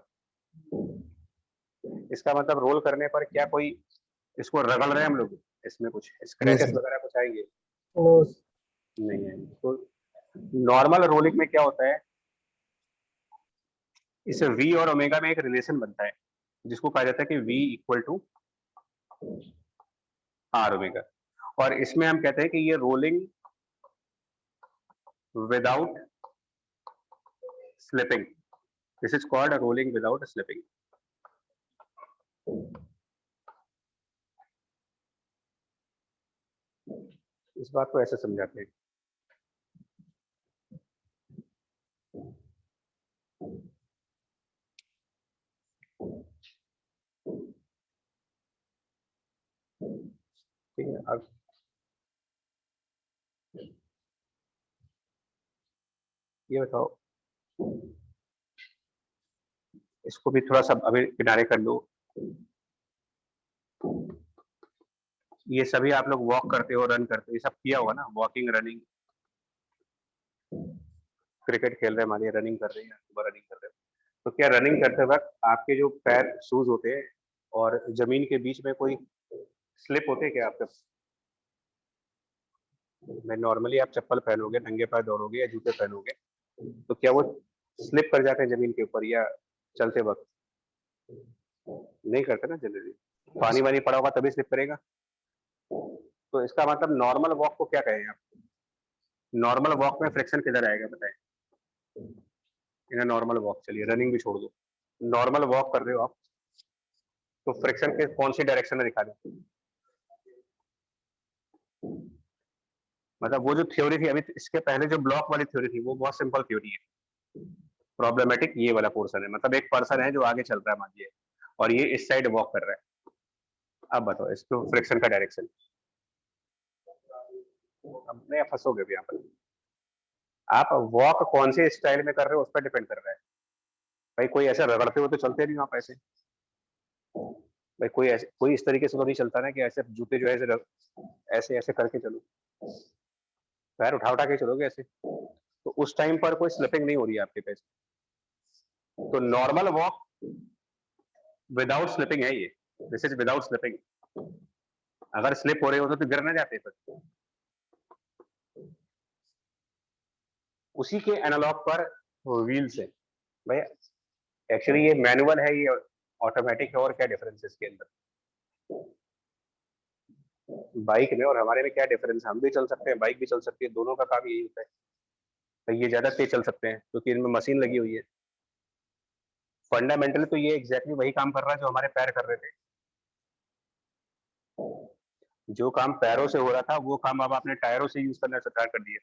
इसका मतलब रोल करने पर क्या कोई इसको रगड़ रहे हैं हम लोग, इसमें कुछ स्क्रैचेस sir. वगैरह कुछ आएंगे? नो नहीं आएंगे। तो नॉर्मल रोलिंग में क्या होता है, इस V और ओमेगा में एक रिलेशन बनता है जिसको कहा जाता है कि V equal to R omega, और इसमें हम कहते हैं कि ये rolling without slipping, this is called rolling without slipping. इस बात को ऐसे समझाते हैं। ठीक है, अब ये बताओ, इसको भी थोड़ा सा अभी किनारे कर लो। ये सभी आप लोग वॉक करते हो, रन करते हो, ये सब किया होगा ना, वॉकिंग, रनिंग, क्रिकेट खेल रहे हैं, मान लीजिए रनिंग कर रहे हैं, सुबह रनिंग कर रहे हो, तो क्या रनिंग करते वक्त आपके जो पैर शूज होते हैं और जमीन के बीच में कोई स्लिप होते हैं क्या आपके? मैं नॉर्मली आप चप्पल पहनोगे, नंगे पैर दौड़ोगे या जूते पहनोगे, तो क्या वो स्लिप कर जाते हैं जमीन के ऊपर या चलते वक्त? नहीं करते ना जनरली, पानी वानी पड़ा होगा तभी स्लिप करेगा। तो इसका मतलब नॉर्मल वॉक को क्या कहें आप? नॉर्मल वॉक में फ्रिक्शन किधर आएगा बताएं? इन नॉर्मल वॉक, चलिए रनिंग भी छोड़ दो, नॉर्मल वॉक कर रहे हो आप, तो फ्रिक्शन के कौन सी डायरेक्शन में दिखा दें? मतलब वो जो थ्योरी थी अभी, इसके पहले जो ब्लॉक वाली थ्योरी थी वो बहुत सिंपल थ्योरी है। प्रॉब्लमेटिक ये वाला पोर्शन है, मतलब एक पर्सन है जो आगे चल रहा है मान लीजिए, और ये इस साइड वॉक कर रहा है। अब बताओ इसको फ्रिक्शन का डायरेक्शन, अब नहीं फंसोगे भी यहाँ पर। आप वॉक कौन से स्टाइल में कर रहे हो उस पर डिपेंड कर रहा है। भाई कोई ऐसे रगड़ते हुए तो चलते नहीं आप ऐसे, भाई कोई ऐसे, कोई इस तरीके से तो नहीं चलता ना कि ऐसे जूते जो है ऐसे ऐसे ऐसे करके चलो, पैर उठा उठा के चलोगे ऐसे, तो उस टाइम पर कोई स्लिपिंग नहीं हो रही है आपके पैर। तो नॉर्मल वॉक विदाउट स्लिपिंग है ये, दिस इज विदाउट स्लिपिंग। अगर स्लिप हो रहे होते तो गिर ना जाते फिर। उसी के एनालॉग पर व्हील्स है भाई, एक्चुअली ये मैनुअल है, ये ऑटोमेटिक है, और क्या डिफरेंस है इसके अंदर? बाइक में और हमारे में क्या डिफरेंस है? हम भी चल सकते हैं, बाइक भी चल सकती है, दोनों का काम यही होता है। तो ये ज्यादा तेज चल सकते हैं क्योंकि इनमें मशीन लगी हुई है। फंडामेंटली तो ये एग्जैक्टली वही काम कर रहा है जो हमारे पैर कर रहे थे। जो काम पैरों से हो रहा था वो काम अब आपने टायरों से यूज करना स्टार्ट कर दिया,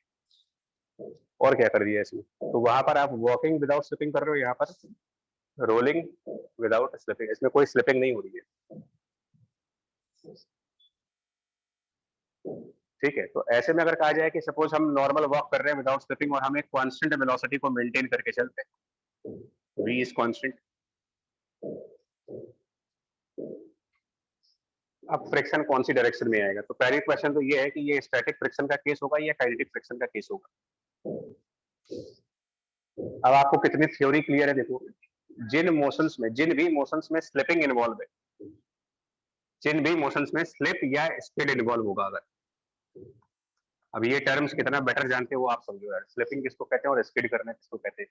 और क्या कर दिया इसमें। तो वहां पर आप वॉकिंग विदाउट स्लिपिंग कर रहे हो, यहाँ पर रोलिंग विदाउट स्लिपिंग, इसमें कोई स्लिपिंग नहीं हो रही है। ठीक है, तो ऐसे में अगर कहा जाए कि सपोज हम नॉर्मल वॉक कर रहे हैं विदाउट स्लिपिंग और हम एक कांस्टेंट वेलोसिटी को मेंटेन करके चलते हैं, v इज कांस्टेंट, अब फ्रिक्शन कौन सी डायरेक्शन में आएगा? तो पहली क्वेश्चन तो ये है कि ये स्टैटिक फ्रिक्शन का केस होगा या काइनेटिक फ्रिक्शन का केस होगा। अब आपको कितनी थ्योरी क्लियर है देखो, जिन मोशंस में, जिन भी मोशंस में स्लिपिंग इन्वॉल्व है, जिन भी मोशंस में स्लिप या स्किड इन्वॉल्व होगा, अगर अब ये टर्म्स कितना बेटर जानते हो आप समझो यार, स्लिपिंग किसको कहते हैं और स्किड करना किसको कहते हैं?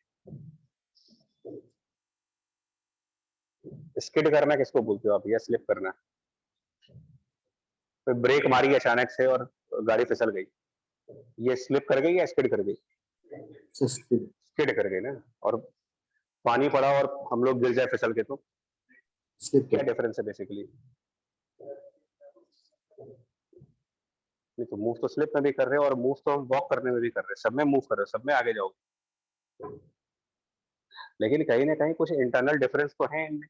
स्किड करना किसको बोलते हो आप, या स्लिप करना? तो ब्रेक मारी अचानक से और गाड़ी फिसल गई, ये स्लिप कर गई या स्किड कर गई? So, speed. स्किड कर गई ना। और पानी पड़ा और हम लोग गिर जाए फिसल के तो Slip क्या gap. डिफरेंस है बेसिकली? नहीं तो मूव तो स्लिप में भी कर रहे हो और मूव तो हम वॉक करने में भी कर रहे हैं, सब में मूव कर रहे हो, सब में आगे जाओगे, लेकिन कहीं ना कहीं कुछ इंटरनल डिफरेंस तो है इनमें।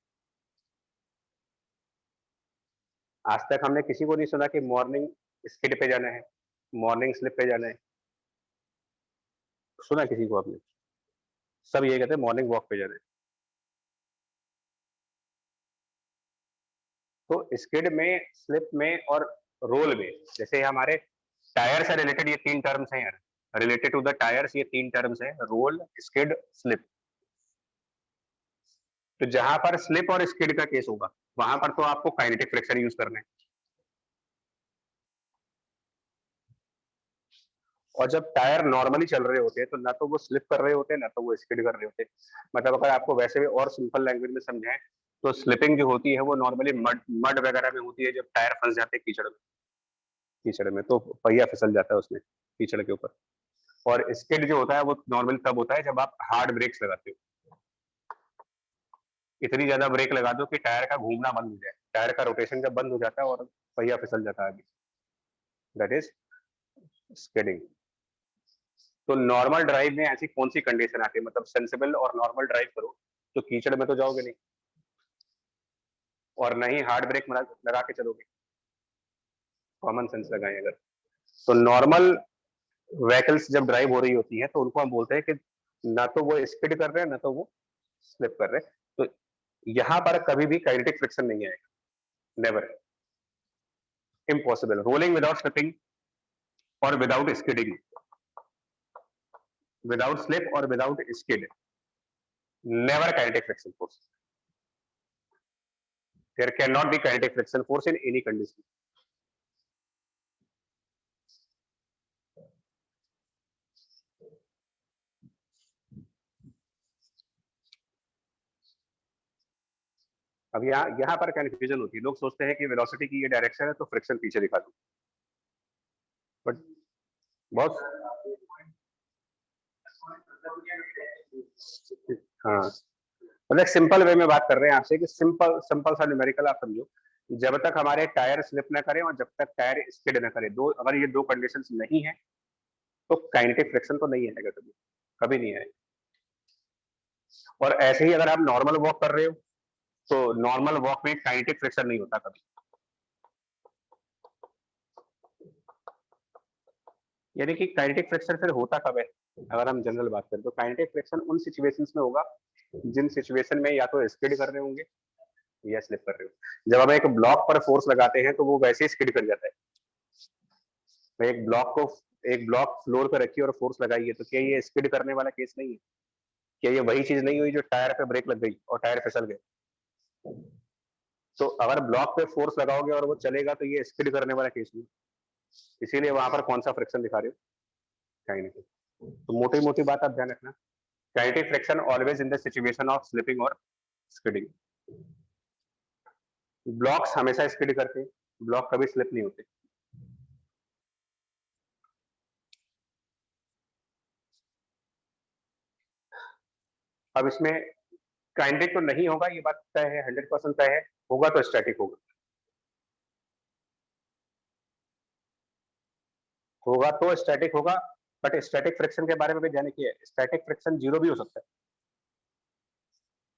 आज तक हमने किसी को नहीं सुना कि मॉर्निंग स्किड पे जाना है, मॉर्निंग स्लिप पे जाना है, सुना किसी को आपने? सब ये कहते हैं मॉर्निंग वॉक पे जाना है। तो स्किड में, स्लिप में और रोल में, जैसे हमारे टायर से रिलेटेड ये 3 टर्म्स हैं यार, रिलेटेड टू द टायर्स ये 3 टर्म्स हैं, रोल, स्किड, स्लिप। तो जहां पर स्लिप और स्किड का केस होगा वहां पर तो आपको काइनेटिक फ्रिक्शन यूज करना है, और जब टायर नॉर्मली चल रहे होते हैं तो ना तो वो स्लिप कर रहे होते हैं ना तो वो स्किड कर रहे होते हैं। मतलब अगर आपको वैसे भी और सिंपल लैंग्वेज में समझाएं तो स्लिपिंग जो होती है वो नॉर्मली मड मड वगैरह में होती है, जब टायर फंस जाते हैं कीचड़ में तो पहिया फिसल जाता है उसमें कीचड़ के ऊपर। और स्किड जो होता है वो नॉर्मली तब होता है जब आप हार्ड ब्रेक्स लगाते हो, इतनी ज्यादा ब्रेक लगा दो कि टायर का घूमना बंद हो जाए, टायर का रोटेशन जब बंद हो जाता है और पहिया फिसल जाता है आगे, दैट इज स्किडिंग। तो नॉर्मल ड्राइव में ऐसी कौन सी कंडीशन आती है, मतलब सेंसिबल और नॉर्मल ड्राइव करो तो कीचड़ में तो जाओगे नहीं और नहीं हार्ड ब्रेक लगा के चलोगे, कॉमन सेंस लगाएं अगर। तो नॉर्मल व्हीकल्स जब ड्राइव हो रही होती है तो उनको हम बोलते हैं कि ना तो वो स्किड कर रहे हैं ना तो वो स्लिप कर रहे हैं। तो यहां पर कभी भी काइनेटिक फ्रिक्शन नहीं आएगा, never, impossible. Rolling without slipping और विदाउट स्किडिंग, विदाउट स्लिप और without skid, never kinetic friction force, there cannot be kinetic friction force in any condition। अब यहाँ पर कंफ्यूजन होती है, लोग सोचते हैं कि वेलोसिटी की ये डायरेक्शन है तो फ्रिक्शन पीछे दिखा दूं, बट बहुत, हाँ मतलब सिंपल वे में बात कर रहे हैं आपसे कि सिंपल सिंपल सा न्यूमेरिकल आप समझो, जब तक हमारे टायर स्लिप ना करें और जब तक टायर स्किड ना करे, दो अगर ये दो कंडीशंस नहीं है तो काइनेटिक फ्रिक्शन तो नहीं आएगा, कभी कभी नहीं आएगा। और ऐसे ही अगर आप नॉर्मल वॉक कर रहे हो तो नॉर्मल वॉक में काइनेटिक फ्रिक्शन नहीं होता कभी, यानी कि काइनेटिक फ्रिक्शन फिर होता कब है? अगर हम जनरल बात करें तो काइनेटिक फ्रिक्शन उन सिचुएशंस में होगा जिन सिचुएशन में या तो स्किड कर रहे होंगे या स्लिप कर रहे हो। जब हम एक ब्लॉक पर फोर्स लगाते हैं तो वो वैसे ही स्किड कर जाता है। तो एक ब्लॉक फ्लोर पे रखी और फोर्स लगाई है तो क्या ये स्किड करने वाला केस नहीं है? क्या ये वही चीज नहीं हुई जो टायर पे ब्रेक लग गई और टायर फिसल गए? तो अगर ब्लॉक पे फोर्स लगाओगे और वो चलेगा तो ये स्किड करने वाला केस नहीं, इसीलिए वहां पर कौन सा फ्रिक्शन दिखा रहे हो? कहीं नहीं। तो मोटी मोटी बात आप ध्यान रखना, kinetic friction always in the situation of slipping और स्किडिंग। ब्लॉक्स हमेशा स्किड करते हैं, ब्लॉक कभी स्लिप नहीं होते। अब इसमें काइनेटिक तो नहीं होगा, ये बात तय है, 100% तय है, होगा तो स्टैटिक होगा, होगा तो स्टैटिक होगा। बट स्टैटिक फ्रिक्शन के बारे में भी ध्यान रखिए, स्टैटिक फ्रिक्शन जीरो भी हो सकता है,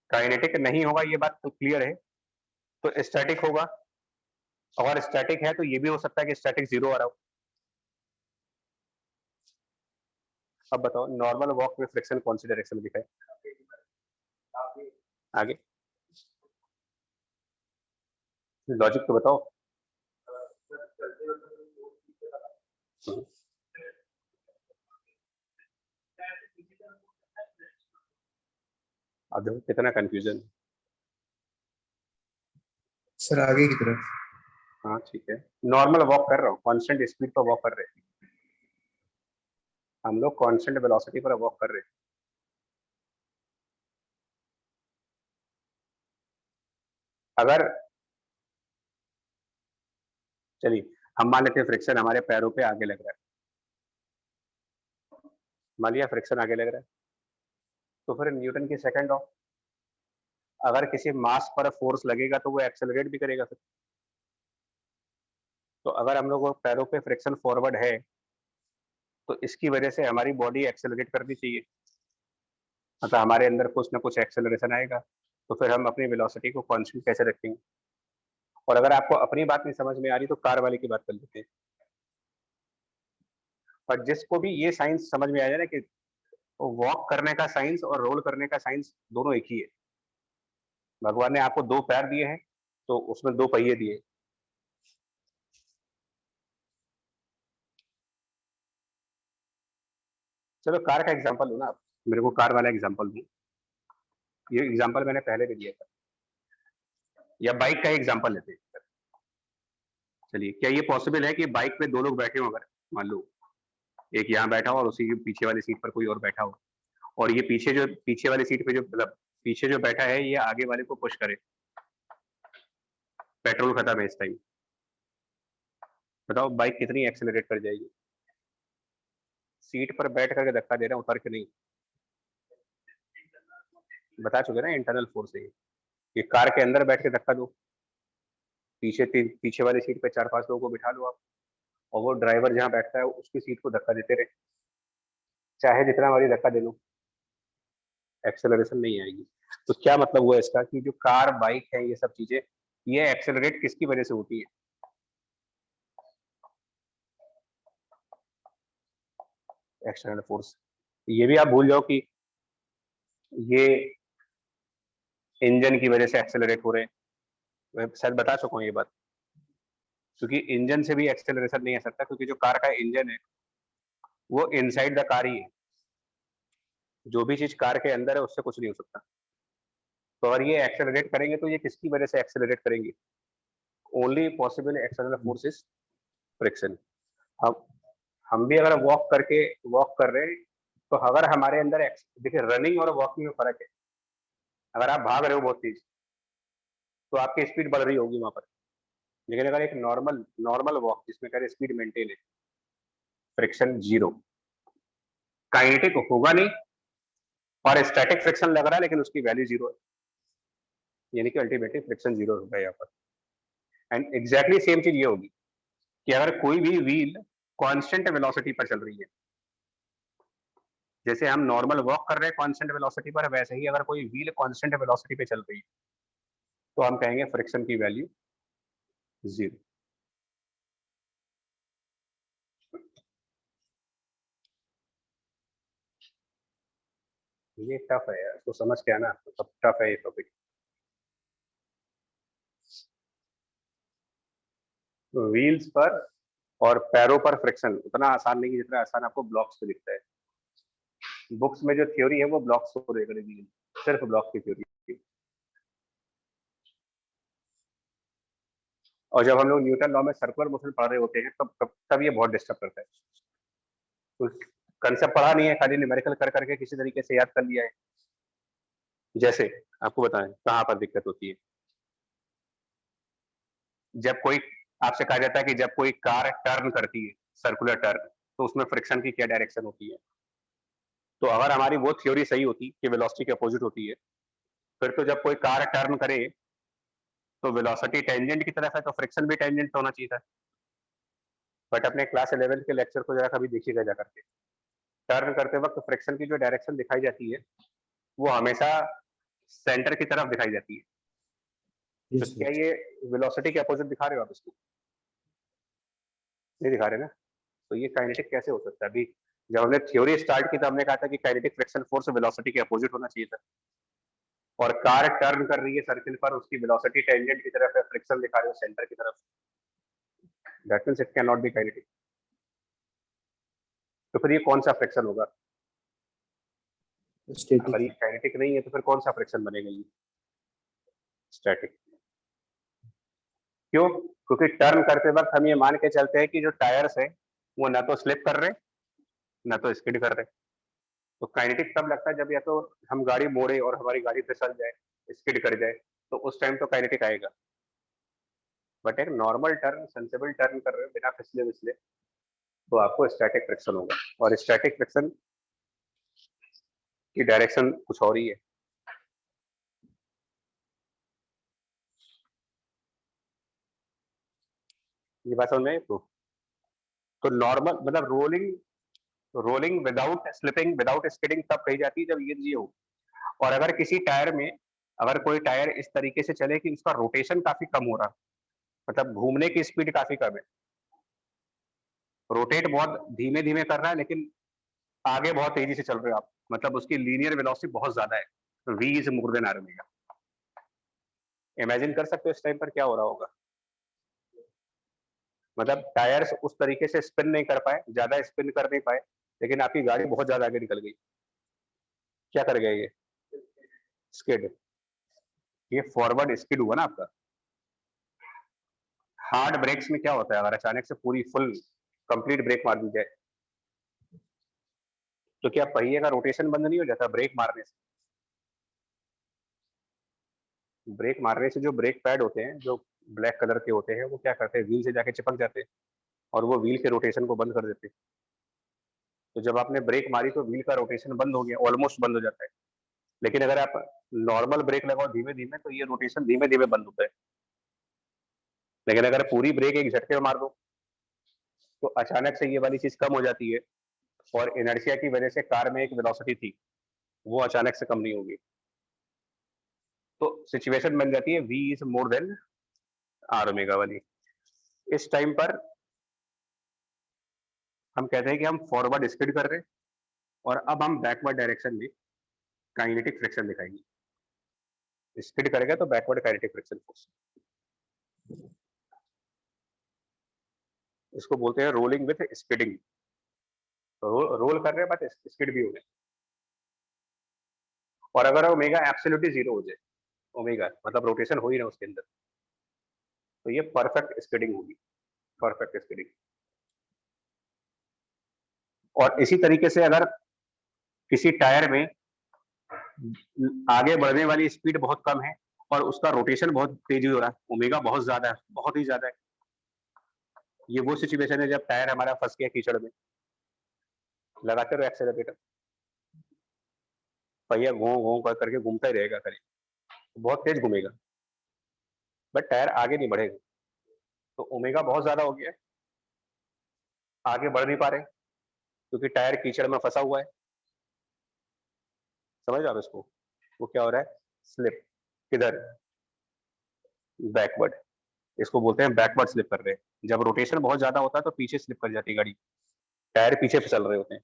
काइनेटिक नहीं होगा ये बात तो क्लियर है, तो स्टैटिक होगा। अगर स्टैटिक है तो ये भी हो सकता है कि स्टैटिक जीरो आ रहा हो। अब बताओ नॉर्मल वॉक में फ्रिक्शन कौन सी डायरेक्शन में दिखाए? आगे लॉजिक तो बताओ। अब देखो कितना कंफ्यूजन। सर आगे की तरफ। हाँ ठीक है, नॉर्मल वॉक कर रहा हूँ, कांस्टेंट स्पीड पर वॉक कर रहे हैं हम लोग, कांस्टेंट वेलोसिटी पर वॉक कर रहे हैं। अगर चलिए हम मान लेते हैं फ्रिक्शन हमारे पैरों पे आगे लग रहा है, मान लिया फ्रिक्शन आगे लग रहा है, तो फिर न्यूटन की सेकंड लॉ, अगर किसी मास पर फोर्स लगेगा तो वो एक्सेलरेट भी करेगा फिर। तो अगर हम लोग को पैरों पे फ्रिक्शन फॉरवर्ड है तो इसकी वजह से हमारी बॉडी एक्सेलरेट करनी चाहिए, मतलब हमारे अंदर कुछ ना कुछ एक्सेलरेशन आएगा, तो फिर हम अपनी वेलोसिटी को कांस्टेंट कैसे रखेंगे। और अगर आपको अपनी बात नहीं समझ में आ रही तो कार वाले की बात कर लेते हैं। और जिसको भी ये साइंस समझ में आ जाए ना कि वॉक करने का साइंस और रोल करने का साइंस दोनों एक ही है। भगवान ने आपको 2 पैर दिए हैं तो उसमें 2 पहिए दिए। चलो कार का एग्जांपल लो ना आप, मेरे को कार वाला एग्जांपल दो। ये एग्जांपल मैंने पहले भी दिया था। या बाइक का एग्जांपल लेते हैं। चलिए, क्या ये पॉसिबल है कि बाइक पे 2 लोग बैठे हो, अगर मान लो एक यहाँ बैठा हो और उसी के पीछे वाली सीट पर कोई और बैठा हो, और ये पीछे वाली सीट पे जो मतलब पीछे जो बैठा है ये आगे वाले को पुश करे। पेट्रोल खत्म है इस टाइम, बताओ बाइक कितनी एक्सेलरेट कर जाएगी। सीट पर बैठ करके धक्का दे रहे हैं, उतर के नहीं। बता चुके ना इंटरनल फोर्स है ये कार के अंदर बैठ के धक्का दो, पीछे वाली सीट पे 4-5 लोगों को बिठा लो आप, और वो ड्राइवर जहाँ बैठता है उसकी सीट को धक्का देते रहे, चाहे जितना मर्जी धक्का दे लो, एक्सेलरेशन नहीं आएगी। तो क्या मतलब हुआ इसका कि जो कार बाइक है ये सब चीजें ये एक्सेलरेट किसकी वजह से होती है? External force. ये भी आप भूल जाओ कि ये इंजन की वजह से एक्सेलरेट हो रहे हैं, मैं शायद बता चुका हूँ ये बात, क्योंकि इंजन से भी एक्सेलरेशन नहीं आ सकता, क्योंकि जो कार का इंजन है वो इनसाइड द कार ही है, जो भी चीज कार के अंदर है उससे कुछ नहीं हो सकता। तो अगर ये एक्सेलरेट करेंगे तो ये किसकी वजह से एक्सेलरेट करेंगे? Only possible external force is friction. अब हम भी अगर वॉक कर रहे हैं तो अगर हमारे अंदर देखिए रनिंग और वॉकिंग में फर्क है। अगर आप भाग रहे हो बहुत तेज तो आपकी स्पीड बढ़ रही होगी वहां पर, लेकिन अगर एक नॉर्मल नॉर्मल वॉक जिसमें कह रहे स्पीड मेंटेन है, फ्रिक्शन जीरो, काइनेटिक होगा नहीं, और स्टैटिक फ्रिक्शन लग रहा है लेकिन उसकी वैल्यू जीरो है, यानी कि अल्टीमेटली फ्रिक्शन जीरो होगा यहाँ पर। एंड एग्जैक्टली सेम चीज ये होगी कि अगर कोई भी व्हील कांस्टेंट वेलोसिटी पर चल रही है, जैसे हम नॉर्मल वॉक कर रहे हैं कांस्टेंट वेलोसिटी पर, वैसे ही अगर कोई व्हील कांस्टेंट वेलोसिटी पे चल रही है तो हम कहेंगे फ्रिक्शन की वैल्यू जीरो। ये टफ है यार, तो समझ के आना, तो सब टफ है ये टॉपिक। व्हील्स पर और पैरों पर फ्रिक्शन उतना आसान नहीं है जितना आसान आपको ब्लॉक्स पे दिखता है। बुक्स में जो थ्योरी है वो ब्लॉक्स को लेकर दी है, सिर्फ ब्लॉक की थ्योरी। और जब हम लोग न्यूटन लॉ में सर्कुलर मोशन पढ़ रहे होते हैं तब ये बहुत डिस्टर्ब करता है। तो कंसेप्ट पढ़ा नहीं है, खाली न्यूमेरिकल कर करके किसी तरीके से याद कर लिया है। जैसे आपको बताएं कहाँ पर दिक्कत होती है। जब कोई आपसे कहा जाता है कि जब कोई कार टर्न करती है सर्कुलर टर्न, तो उसमें फ्रिक्शन की क्या डायरेक्शन होती है। तो अगर हमारी वो थ्योरी सही होती कि वेलोसिटी के अपोजिट होती है, फिर तो जब कोई कार टर्न करे तो वेलोसिटी टेंजेंट की तरफ है तो फ्रिक्शन भी टेंजेंट होना चाहिए था। बट अपने क्लास 11 के लेक्चर को जरा कभी देखिएगा जा करके, टर्न करते वक्त फ्रिक्शन की जो डायरेक्शन दिखाई जाती है वो हमेशा सेंटर की तरफ दिखाई जाती है। तो यस क्या ये वेलोसिटी के अपोजिट दिखा रहे हो आप इसको? नहीं दिखा रहे ना। तो ये काइनेटिक कैसे हो सकता है? अभी जब हमने थ्योरी स्टार्ट की तो हमने कहा था कि काइनेटिक फ्रिक्शन फोर्स वेलोसिटी के अपोजिट होना चाहिए था, और कार टर्न कर रही है सर्किल पर, उसकी वेलोसिटी टेंजेंट की तरफ है, फ्रिक्शन दिखा रहे हो सेंटर की तरफ, that means it can not be kinetic. तो फिर ये कौन सा फ्रिक्शन होगा? अगर ये स्टैटिक। काइनेटिक नहीं है तो फिर कौन सा फ्रिक्शन बनेगा? ये स्टैटिक। क्यों? क्योंकि टर्न करते वक्त हम ये मान के चलते हैं कि जो टायर्स है वो ना तो स्लिप कर रहे ना तो स्किड कर रहे। तो काइनेटिक तब लगता है जब या तो हम गाड़ी मोड़े और हमारी गाड़ी फिसल जाए, स्किड कर जाए, तो उस टाइम तो काइनेटिक आएगा। बट एक नॉर्मल टर्न, सेंसिबल टर्न कर रहे हो बिना फिसले विसले, तो आपको स्टैटिक फ्रिक्शन होगा, और स्टैटिक फ्रिक्शन की डायरेक्शन कुछ और ही है। ये बात समझ में आई आपको? तो नॉर्मल मतलब rolling without slipping without skidding तब कही जाती है जब ये हो। और अगर किसी टायर में अगर कोई टायर इस तरीके से चले कि उसका रोटेशन काफी कम हो रहा, मतलब घूमने की स्पीड काफी कम है, रोटेट बहुत धीमे धीमे कर रहा है लेकिन आगे बहुत तेजी से चल रहे हो आप, मतलब उसकी लीनियर वेलोसिटी बहुत ज्यादा है, v is more than R omega. Imagine कर सकते हो इस टाइम पर क्या हो रहा होगा, मतलब टायर्स उस तरीके से स्पिन नहीं कर पाए, ज्यादा स्पिन कर नहीं पाए, लेकिन आपकी गाड़ी बहुत ज्यादा आगे निकल गई। क्या कर गया ये? स्किड। ये फॉरवर्ड स्किड हुआ ना आपका। हार्ड ब्रेक्स में क्या होता है, अगर अचानक से पूरी फुल कंप्लीट ब्रेक मार दी जाए तो क्या पहिए का रोटेशन बंद नहीं हो जाता ब्रेक मारने से? ब्रेक मारने से जो ब्रेक पैड होते हैं जो ब्लैक कलर के होते हैं वो क्या करते हैं, व्हील से जाके चिपक जाते हैं और वो व्हील के रोटेशन को बंद कर देते हैं। तो जब आपने ब्रेक मारी तो व्हील का रोटेशन बंद हो गया, ऑलमोस्ट बंद हो जाता है। लेकिन अगर आप नॉर्मल ब्रेक लगाओ धीमे धीमे तो ये रोटेशन धीमे धीमे बंद होता है। लेकिन अगर पूरी ब्रेक एक झटके में मार दो तो अचानक से ये वाली चीज कम हो जाती है और इनर्शिया की वजह से कार में एक वेलोसिटी थी वो अचानक से कम नहीं होगी, तो सिचुएशन बन जाती है v is more than R omega वाली। इस टाइम पर हम कहते हैं कि हम फॉरवर्ड स्किड कर रहे हैं और अब हम बैकवर्ड डायरेक्शन में काइनेटिक फ्रिक्शन दिखाएंगे। स्किड करेगा तो बैकवर्ड काइनेटिक फ्रिक्शन फोर्स, इसको बोलते हैं रोलिंग विथ स्किडिंग। रोल कर रहे हैं बट स्किड भी हो रहे हैं। और अगर ओमेगा एब्सोल्युटली जीरो हो जाए, ओमेगा मतलब रोटेशन हो ही ना उसके अंदर, तो ये परफेक्ट स्किडिंग होगी, परफेक्ट स्किडिंग। और इसी तरीके से अगर किसी टायर में आगे बढ़ने वाली स्पीड बहुत कम है और उसका रोटेशन बहुत तेजी हो रहा है, ओमेगा बहुत ज्यादा है, बहुत ही ज्यादा है, ये वो सिचुएशन है जब टायर हमारा फंस गया कीचड़ में, लगाते रहो एक्सेलरेटर, पहिया घो घो कर करके घूमता ही रहेगा, करें बहुत तेज घूमेगा बट टायर आगे नहीं बढ़ेगा। तो ओमेगा बहुत ज्यादा हो गया है, आगे बढ़ नहीं पा रहे क्योंकि टायर कीचड़ में फंसा हुआ है। समझ आप इसको? वो क्या हो रहा है, स्लिप। किधर? बैकवर्ड। इसको बोलते हैं बैकवर्ड स्लिप कर रहे हैं। जब रोटेशन बहुत ज्यादा होता है तो पीछे स्लिप कर जाती है गाड़ी, टायर पीछे फिसल रहे होते हैं।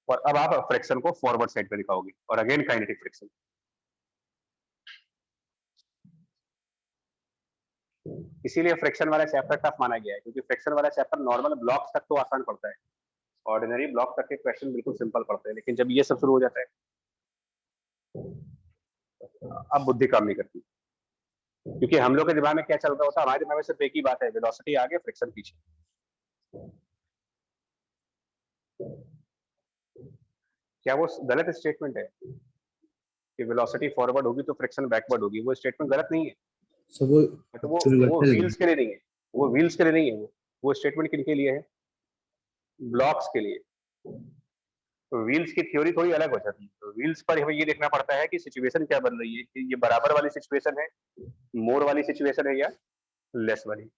और अब आप फ्रिक्शन को फॉरवर्ड साइड पे दिखाओगे और अगेन काइनेटिक फ्रिक्शन। इसीलिए फ्रिक्शन वाला चैप्टर टफ माना गया है, क्योंकि फ्रिक्शन वाला चैप्टर नॉर्मल ब्लॉक्स तक तो आसान पड़ता है, ऑर्डिनरी ब्लॉक तक के क्वेश्चन बिल्कुल सिंपल पड़ते हैं, लेकिन जब ये सब शुरू हो जाता है अब बुद्धि काम नहीं करती, क्योंकि हम लोग के दिमाग में क्या चल रहा होता है, हमारे दिमाग में सिर्फ एक ही बात है, वेलोसिटी आगे फ्रिक्शन पीछे। क्या वो गलत स्टेटमेंट है कि वेलोसिटी फॉरवर्ड होगी तो फ्रिक्शन बैकवर्ड होगी? वो स्टेटमेंट गलत नहीं है, सो वो तो वो व्हील्स के लिए नहीं है, वो व्हील्स के लिए नहीं है, वो स्टेटमेंट किनके लिए है? ब्लॉक्स के लिए। तो व्हील्स की थ्योरी थोड़ी अलग हो जाती है, तो व्हील्स पर हमें ये देखना पड़ता है कि सिचुएशन क्या बन रही है, कि ये बराबर वाली सिचुएशन है, मोर वाली सिचुएशन है या लेस वाली।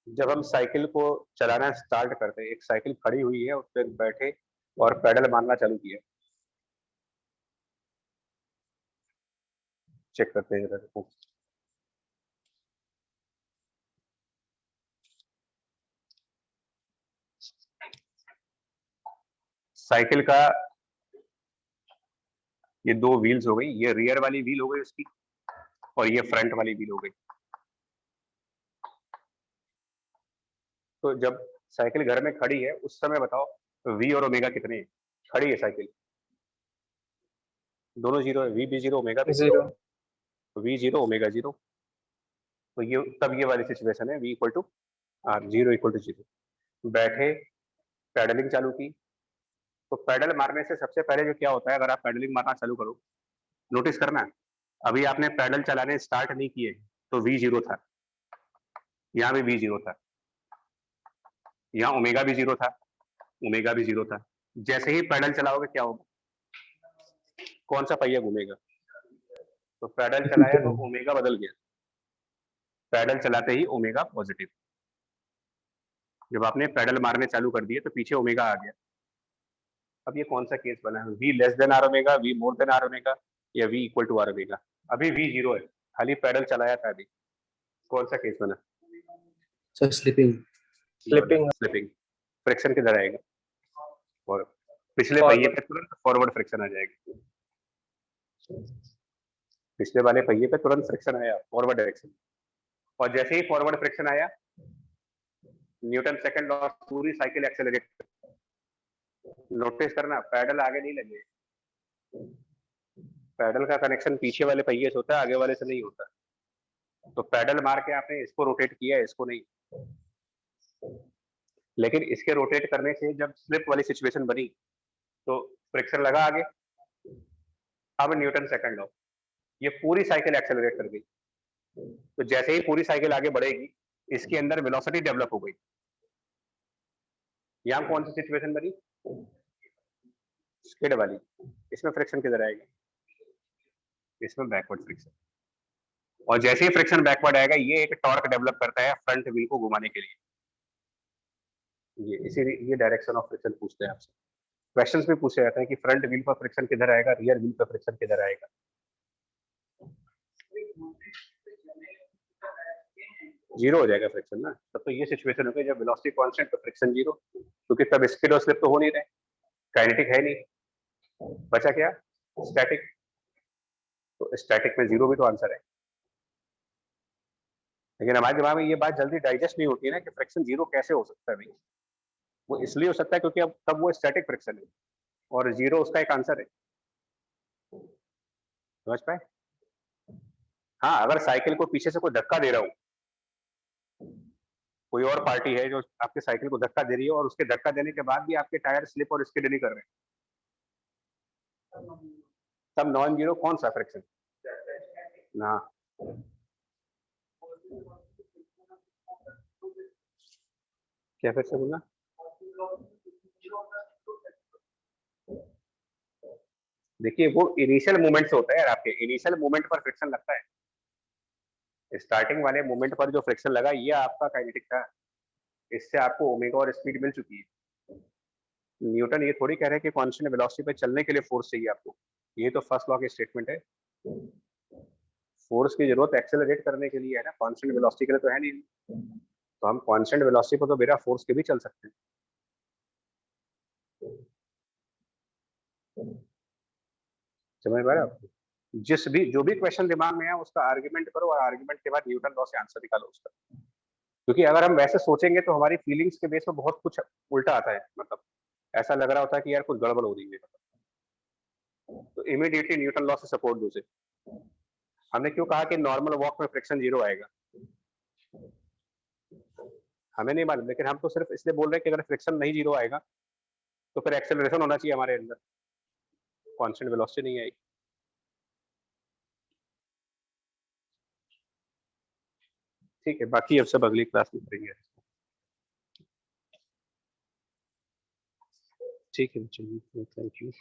जब हम साइकिल को चलाना स्टार्ट करते हैं, एक साइकिल खड़ी हुई है, उस पर बैठे और पैडल मारना चालू किया, चेक करते हैं जरा। साइकिल का ये दो व्हील्स हो गई, ये रियर वाली व्हील हो गई उसकी और ये फ्रंट वाली व्हील हो गई। तो जब साइकिल घर में खड़ी है उस समय बताओ वी और ओमेगा कितने हैं? खड़ी है साइकिल, दोनों जीरो है, वी भी जीरो ओमेगा भी zero, V zero omega zero. तो ये तब ये वाली सिचुएशन है V equal to R, zero equal to zero. बैठे, पैडलिंग चालू की, तो पैडल मारने से सबसे पहले जो क्या होता है, अगर आप पैडलिंग मारना चालू करो, नोटिस करना, अभी आपने पैडल चलाने स्टार्ट नहीं किए तो वी जीरो था, यहाँ भी वी जीरो था, यहाँ ओमेगा भी जीरो था, ओमेगा भी जीरो था। जैसे ही पैडल चलाओगे क्या होगा, कौन सा पहिया घूमेगा? तो पैडल चलाया तो ओमेगा बदल गया, पैडल चलाते ही ओमेगा पॉजिटिव। जब आपने पैडल मारने चालू कर दिए तो पीछे ओमेगा आ गया। अब ये कौन सा केस बना है, v less than R omega, v more than R omega, या v equal to R omega? अभी v जीरो है, खाली पैडल चलाया था अभी, कौन सा केस बना? Sir slipping. स्लिपिंग। फ्रिक्शन किधर आएगा? और पिछले Forward. पहिए पे तुरंत फॉरवर्ड फ्रिक्शन आ जाएगा, पिछले वाले पहिए पे तुरंत फ्रिक्शन आया फॉरवर्ड डायरेक्शन, और जैसे ही फॉरवर्ड फ्रिक्शन आया न्यूटन सेकंड लॉ पूरी साइकिल एक्सेलरेट। नोटिस करना पैडल आगे नहीं लगे, पैडल का कनेक्शन पीछे वाले पहिए से होता है, आगे वाले से नहीं होता। तो पैडल मार के आपने इसको रोटेट किया, इसको नहीं। लेकिन इसके रोटेट करने से जब स्लिप वाली सिचुएशन बनी तो फ्रिक्शन लगा आगे। अब न्यूटन सेकंड लॉ, ये पूरी साइकिल एक्सेलरेट कर गई। तो जैसे ही पूरी साइकिल आगे बढ़ेगी इसके अंदर वेलोसिटी डेवलप हो गई। यहाँ कौन सी सिचुएशन बनी? स्किड वाली। इसमें फ्रिक्शन किधर आएगा? इसमें बैकवर्ड फ्रिक्शन। और जैसे ही फ्रिक्शन बैकवर्ड आएगा ये एक टॉर्क डेवलप करता है फ्रंट व्हील को घुमाने के लिए। ये डायरेक्शन ऑफ फ्रिक्शन पूछते हैं आपसे, क्वेश्चंस में पूछे जाते हैं कि फ्रंट व्हील पर फ्रिक्शन किधर आएगा, रियर व्हील पर फ्रिक्शन किधर आएगा। जीरो हो जाएगा फ्रिक्शन ना, तब तो ये सिचुएशन हो गई जब वेलोसिटी कांस्टेंट तो फ्रिक्शन जीरो, क्योंकि तब स्किड और स्लिप तो हो नहीं रहे, काइनेटिक है नहीं, बचा क्या? स्टैटिक। तो स्टैटिक में जीरो भी तो आंसर है। लेकिन हमारे दिमाग में ये बात जल्दी डाइजेस्ट नहीं होती है ना कि फ्रिक्शन जीरो कैसे हो सकता है भाई। वो इसलिए हो सकता है क्योंकि अब तब वो स्टैटिक फ्रिक्शन है और जीरो उसका एक आंसर है। समझ पाए? हाँ, अगर साइकिल को पीछे से कोई धक्का दे रहा हूँ, कोई और पार्टी है जो आपके साइकिल को धक्का दे रही है और उसके धक्का देने के बाद भी आपके टायर स्लिप और स्किड नहीं कर रहे, तब नॉन जीरो कौन सा फ्रिक्शन ना? क्या फिर से बोलना? देखिए वो इनिशियल मूवमेंट से होता है यार, आपके इनिशियल मूवमेंट पर फ्रिक्शन लगता है, स्टार्टिंग वाले मूवमेंट पर जो फ्रिक्शन लगा ये आपका काइनेटिक था, इससे आपको ओमेगा और स्पीड मिल चुकी है। न्यूटन ये थोड़ी कह रहे हैं कि कांस्टेंट वेलोसिटी पे चलने के लिए फोर्स चाहिए आपको, ये तो फर्स्ट लॉ की स्टेटमेंट है। फोर्स की जरूरत एक्सेलरेट करने के लिए है ना, कांस्टेंट वेलोसिटी के लिए तो है नहीं। तो हम कांस्टेंट वेलोसिटी पर तो बिना फोर्स के भी चल सकते हैं। समझ पा रहे हो? जो भी क्वेश्चन दिमाग में है उसका आर्गुमेंट करो और आर्गुमेंट के बाद न्यूटन लॉ से आंसर निकालो उसका। क्योंकि अगर हम वैसे सोचेंगे तो हमारी फीलिंग्स के बेस पर बहुत कुछ उल्टा आता है, मतलब ऐसा लग रहा होता है कि यार कुछ गड़बड़ हो रही है, तो इमीडिएटली न्यूटन लॉ से सपोर्ट दो उसे। हमने क्यों कहा कि नॉर्मल वॉक में फ्रिक्शन जीरो आएगा? हमें नहीं मालूम, लेकिन हम तो सिर्फ इसलिए बोल रहे हैं कि अगर फ्रिक्शन नहीं जीरो आएगा तो फिर एक्सेलरेशन होना चाहिए हमारे अंदर, कांस्टेंट वेलोसिटी नहीं आएगी। ठीक है, बाकी अब सब अगली क्लास में करेंगे। ठीक है, चलिए, थैंक यू।